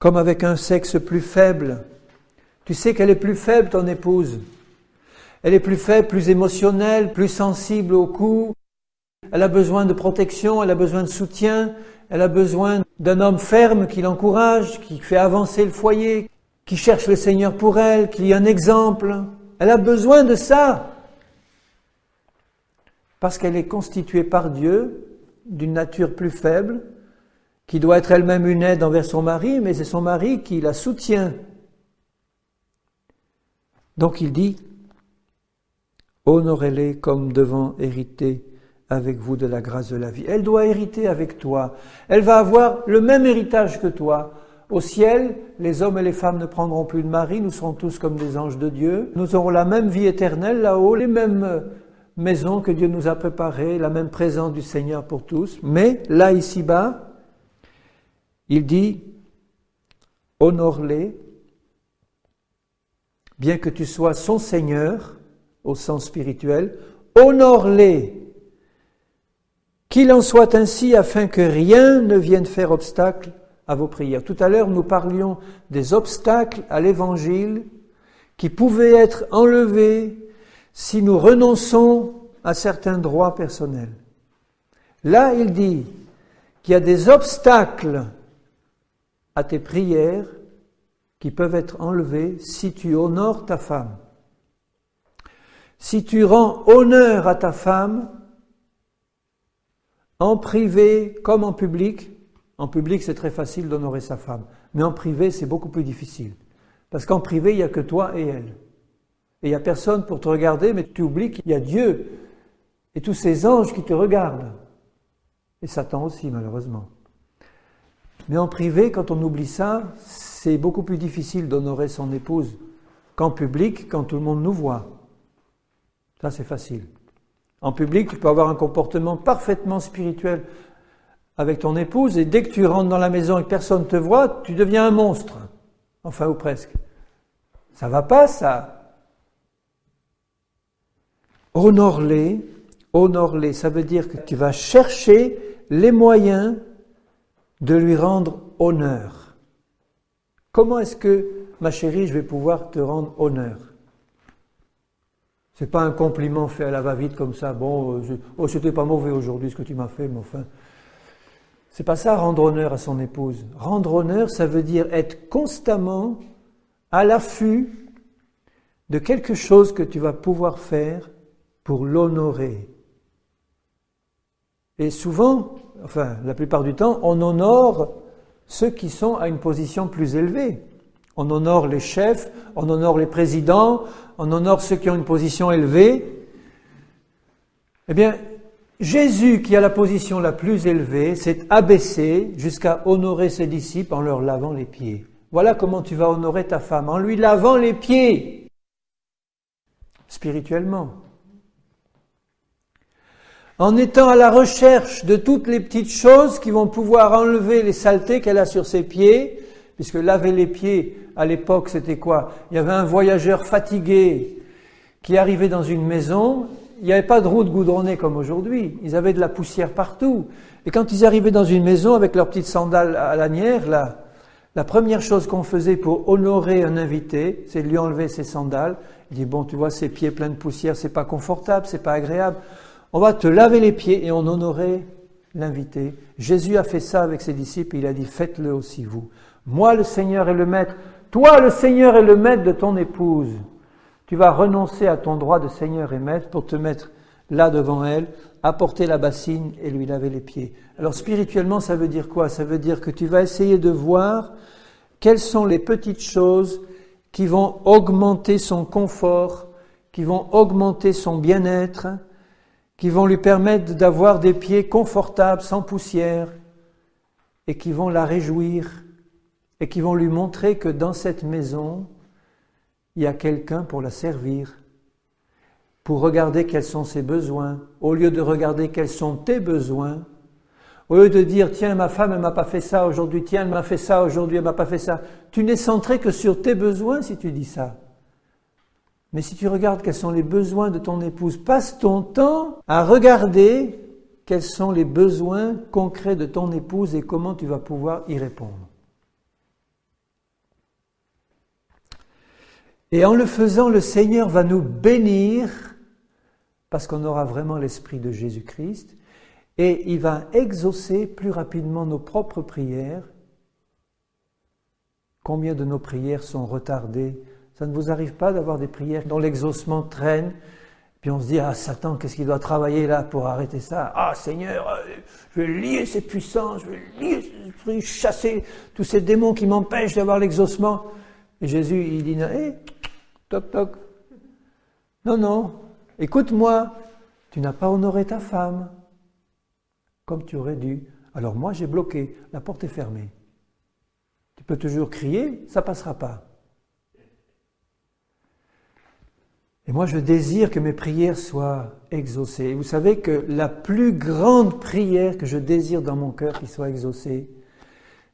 Comme avec un sexe plus faible. Tu sais qu'elle est plus faible, ton épouse. Elle est plus faible, plus émotionnelle, plus sensible aux coups. Elle a besoin de protection, elle a besoin de soutien. Elle a besoin d'un homme ferme qui l'encourage, qui fait avancer le foyer, qui cherche le Seigneur pour elle, qui est un exemple. Elle a besoin de ça. Parce qu'elle est constituée par Dieu d'une nature plus faible, qui doit être elle-même une aide envers son mari, mais c'est son mari qui la soutient. Donc il dit, honorez-les comme devant hériter avec vous de la grâce de la vie. Elle doit hériter avec toi. Elle va avoir le même héritage que toi. Au ciel, les hommes et les femmes ne prendront plus de mari, nous serons tous comme des anges de Dieu. Nous aurons la même vie éternelle là-haut, les mêmes maisons que Dieu nous a préparées, la même présence du Seigneur pour tous. Mais là, ici-bas, il dit, honore-les, bien que tu sois son Seigneur, au sens spirituel, honore-les, qu'il en soit ainsi afin que rien ne vienne faire obstacle à vos prières. Tout à l'heure, nous parlions des obstacles à l'Évangile qui pouvaient être enlevés si nous renonçons à certains droits personnels. Là, il dit qu'il y a des obstacles à tes prières qui peuvent être enlevés si tu honores ta femme. Si tu rends honneur à ta femme, en privé comme en public c'est très facile d'honorer sa femme, mais en privé c'est beaucoup plus difficile. Parce qu'en privé il n'y a que toi et elle. Et il n'y a personne pour te regarder, mais tu oublies qu'il y a Dieu et tous ces anges qui te regardent. Et Satan aussi malheureusement. Mais en privé, quand on oublie ça, c'est beaucoup plus difficile d'honorer son épouse qu'en public, quand tout le monde nous voit. Ça c'est facile. En public, tu peux avoir un comportement parfaitement spirituel avec ton épouse et dès que tu rentres dans la maison et que personne ne te voit, tu deviens un monstre. Enfin, ou presque. Ça va pas, ça. Honore-les, ça veut dire que tu vas chercher les moyens de lui rendre honneur. Comment est-ce que, ma chérie, je vais pouvoir te rendre honneur ? C'est pas un compliment fait à la va-vite comme ça. Bon, c'était pas mauvais aujourd'hui ce que tu m'as fait, mais enfin. C'est pas ça, rendre honneur à son épouse. Rendre honneur, ça veut dire être constamment à l'affût de quelque chose que tu vas pouvoir faire pour l'honorer. Et souvent, enfin, la plupart du temps, on honore ceux qui sont à une position plus élevée. On honore les chefs, on honore les présidents, on honore ceux qui ont une position élevée. Eh bien, Jésus, qui a la position la plus élevée, s'est abaissé jusqu'à honorer ses disciples en leur lavant les pieds. Voilà comment tu vas honorer ta femme, en lui lavant les pieds, spirituellement. En étant à la recherche de toutes les petites choses qui vont pouvoir enlever les saletés qu'elle a sur ses pieds, puisque laver les pieds, à l'époque, c'était quoi? Il y avait un voyageur fatigué qui arrivait dans une maison, il n'y avait pas de route goudronnée comme aujourd'hui, ils avaient de la poussière partout. Et quand ils arrivaient dans une maison avec leurs petites sandales à lanières, là, la première chose qu'on faisait pour honorer un invité, c'est de lui enlever ses sandales. Il dit, bon, tu vois, ses pieds pleins de poussière, c'est pas confortable, c'est pas agréable. On va te laver les pieds et on honorait l'invité. Jésus a fait ça avec ses disciples et il a dit, faites-le aussi vous. Moi, le Seigneur est le maître. Toi, le Seigneur est le maître de ton épouse. Tu vas renoncer à ton droit de Seigneur et maître pour te mettre là devant elle, apporter la bassine et lui laver les pieds. Alors spirituellement, ça veut dire quoi? Ça veut dire que tu vas essayer de voir quelles sont les petites choses qui vont augmenter son confort, qui vont augmenter son bien-être, qui vont lui permettre d'avoir des pieds confortables, sans poussière, et qui vont la réjouir, et qui vont lui montrer que dans cette maison, il y a quelqu'un pour la servir, pour regarder quels sont ses besoins, au lieu de regarder quels sont tes besoins, au lieu de dire, tiens, ma femme, elle m'a pas fait ça aujourd'hui, tiens, elle m'a fait ça aujourd'hui, elle m'a pas fait ça. Tu n'es centré que sur tes besoins si tu dis ça. Mais si tu regardes quels sont les besoins de ton épouse, passe ton temps à regarder quels sont les besoins concrets de ton épouse et comment tu vas pouvoir y répondre. Et en le faisant, le Seigneur va nous bénir parce qu'on aura vraiment l'esprit de Jésus-Christ et il va exaucer plus rapidement nos propres prières. Combien de nos prières sont retardées? Ça ne vous arrive pas d'avoir des prières dont l'exaucement traîne, puis on se dit, ah Satan, qu'est-ce qu'il doit travailler là pour arrêter ça? Ah Seigneur, je vais lier ces puissances, je vais chasser tous ces démons qui m'empêchent d'avoir l'exaucement. Et Jésus, il dit, hé, toc toc, non, écoute-moi, tu n'as pas honoré ta femme comme tu aurais dû. Alors moi j'ai bloqué, la porte est fermée. Tu peux toujours crier, ça ne passera pas. Et moi, je désire que mes prières soient exaucées. Et vous savez que la plus grande prière que je désire dans mon cœur qui soit exaucée,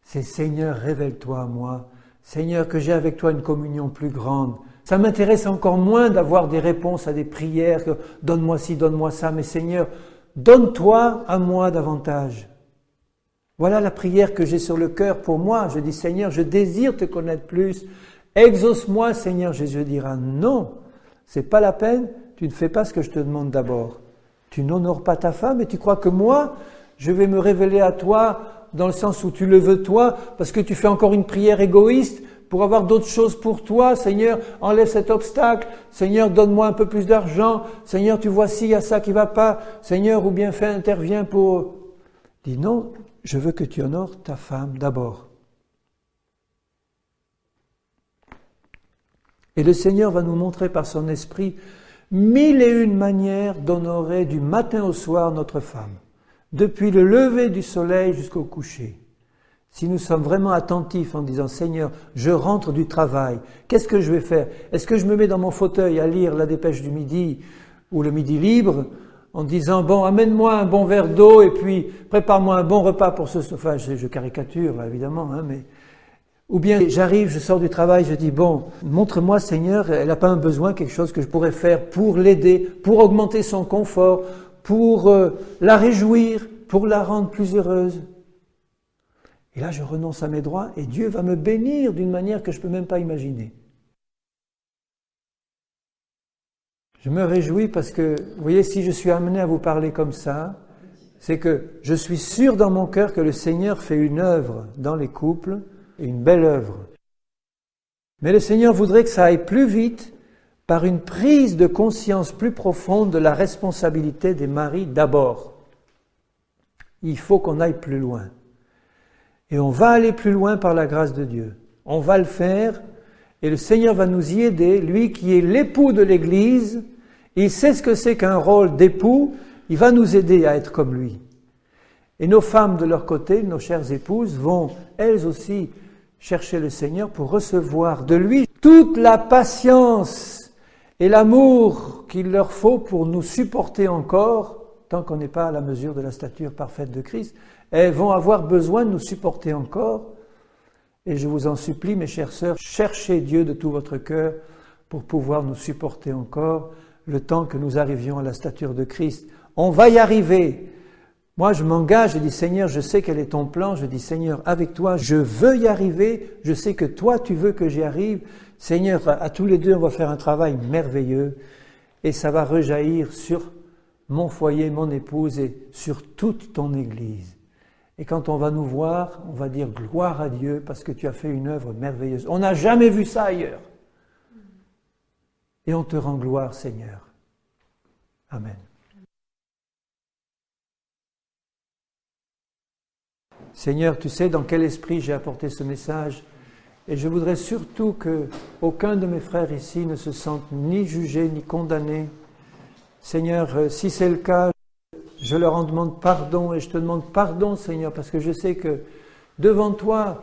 c'est « Seigneur, révèle-toi à moi. Seigneur, que j'ai avec toi une communion plus grande. » Ça m'intéresse encore moins d'avoir des réponses à des prières, que « Donne-moi ci, donne-moi ça. » Mais Seigneur, donne-toi à moi davantage. Voilà la prière que j'ai sur le cœur pour moi. Je dis « Seigneur, je désire te connaître plus. Exauce-moi, Seigneur. » Jésus dira « Non. » C'est pas la peine, tu ne fais pas ce que je te demande d'abord. Tu n'honores pas ta femme et tu crois que moi, je vais me révéler à toi dans le sens où tu le veux toi, parce que tu fais encore une prière égoïste pour avoir d'autres choses pour toi. Seigneur, enlève cet obstacle. Seigneur, donne-moi un peu plus d'argent. Seigneur, tu vois s'il y a ça qui va pas. Seigneur, ou bien interviens pour... Dis non, je veux que tu honores ta femme d'abord. Et le Seigneur va nous montrer par son esprit 1001 manières d'honorer du matin au soir notre femme, depuis le lever du soleil jusqu'au coucher. Si nous sommes vraiment attentifs en disant « Seigneur, je rentre du travail, qu'est-ce que je vais faire? Est-ce que je me mets dans mon fauteuil à lire la dépêche du midi ou le midi libre en disant « Bon, amène-moi un bon verre d'eau et puis prépare-moi un bon repas pour ce... » Enfin, je caricature là, évidemment, mais... Ou bien j'arrive, je sors du travail, je dis, bon, montre-moi Seigneur, elle n'a pas un besoin, quelque chose que je pourrais faire pour l'aider, pour augmenter son confort, pour la réjouir, pour la rendre plus heureuse. Et là, je renonce à mes droits et Dieu va me bénir d'une manière que je ne peux même pas imaginer. Je me réjouis parce que, vous voyez, si je suis amené à vous parler comme ça, c'est que je suis sûr dans mon cœur que le Seigneur fait une œuvre dans les couples, une belle œuvre. Mais le Seigneur voudrait que ça aille plus vite par une prise de conscience plus profonde de la responsabilité des maris d'abord. Il faut qu'on aille plus loin. Et on va aller plus loin par la grâce de Dieu. On va le faire et le Seigneur va nous y aider, lui qui est l'époux de l'Église. Il sait ce que c'est qu'un rôle d'époux, il va nous aider à être comme lui. Et nos femmes, de leur côté, nos chères épouses, vont elles aussi chercher le Seigneur pour recevoir de lui toute la patience et l'amour qu'il leur faut pour nous supporter encore, tant qu'on n'est pas à la mesure de la stature parfaite de Christ. Elles vont avoir besoin de nous supporter encore. Et je vous en supplie, mes chères sœurs, cherchez Dieu de tout votre cœur pour pouvoir nous supporter encore le temps que nous arrivions à la stature de Christ. On va y arriver. Moi, je m'engage, je dis, Seigneur, je sais quel est ton plan. Je dis, Seigneur, avec toi, je veux y arriver. Je sais que toi, tu veux que j'y arrive. Seigneur, à tous les deux, on va faire un travail merveilleux. Et ça va rejaillir sur mon foyer, mon épouse et sur toute ton Église. Et quand on va nous voir, on va dire gloire à Dieu parce que tu as fait une œuvre merveilleuse. On n'a jamais vu ça ailleurs. Et on te rend gloire, Seigneur. Amen. Seigneur, tu sais dans quel esprit j'ai apporté ce message. Et je voudrais surtout qu'aucun de mes frères ici ne se sente ni jugé ni condamné. Seigneur, si c'est le cas, je leur en demande pardon et je te demande pardon, Seigneur, parce que je sais que devant toi,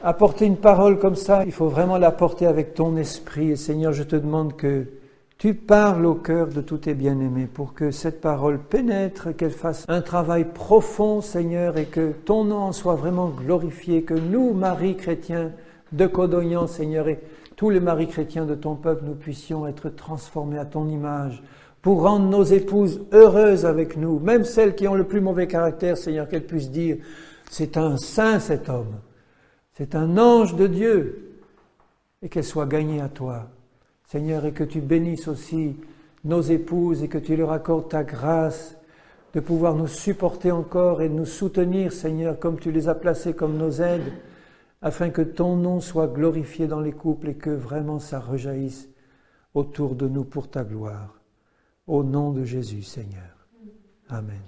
apporter une parole comme ça, il faut vraiment l'apporter avec ton esprit. Et Seigneur, je te demande que tu parles au cœur de tous tes bien-aimés pour que cette parole pénètre, qu'elle fasse un travail profond, Seigneur, et que ton nom en soit vraiment glorifié, que nous, maris chrétiens de Codognan, Seigneur, et tous les maris chrétiens de ton peuple, nous puissions être transformés à ton image pour rendre nos épouses heureuses avec nous, même celles qui ont le plus mauvais caractère, Seigneur, qu'elles puissent dire « c'est un saint cet homme, c'est un ange de Dieu » et qu'elles soient gagnées à toi. Seigneur, et que tu bénisses aussi nos épouses et que tu leur accordes ta grâce de pouvoir nous supporter encore et de nous soutenir, Seigneur, comme tu les as placés comme nos aides, afin que ton nom soit glorifié dans les couples et que vraiment ça rejaillisse autour de nous pour ta gloire. Au nom de Jésus, Seigneur. Amen.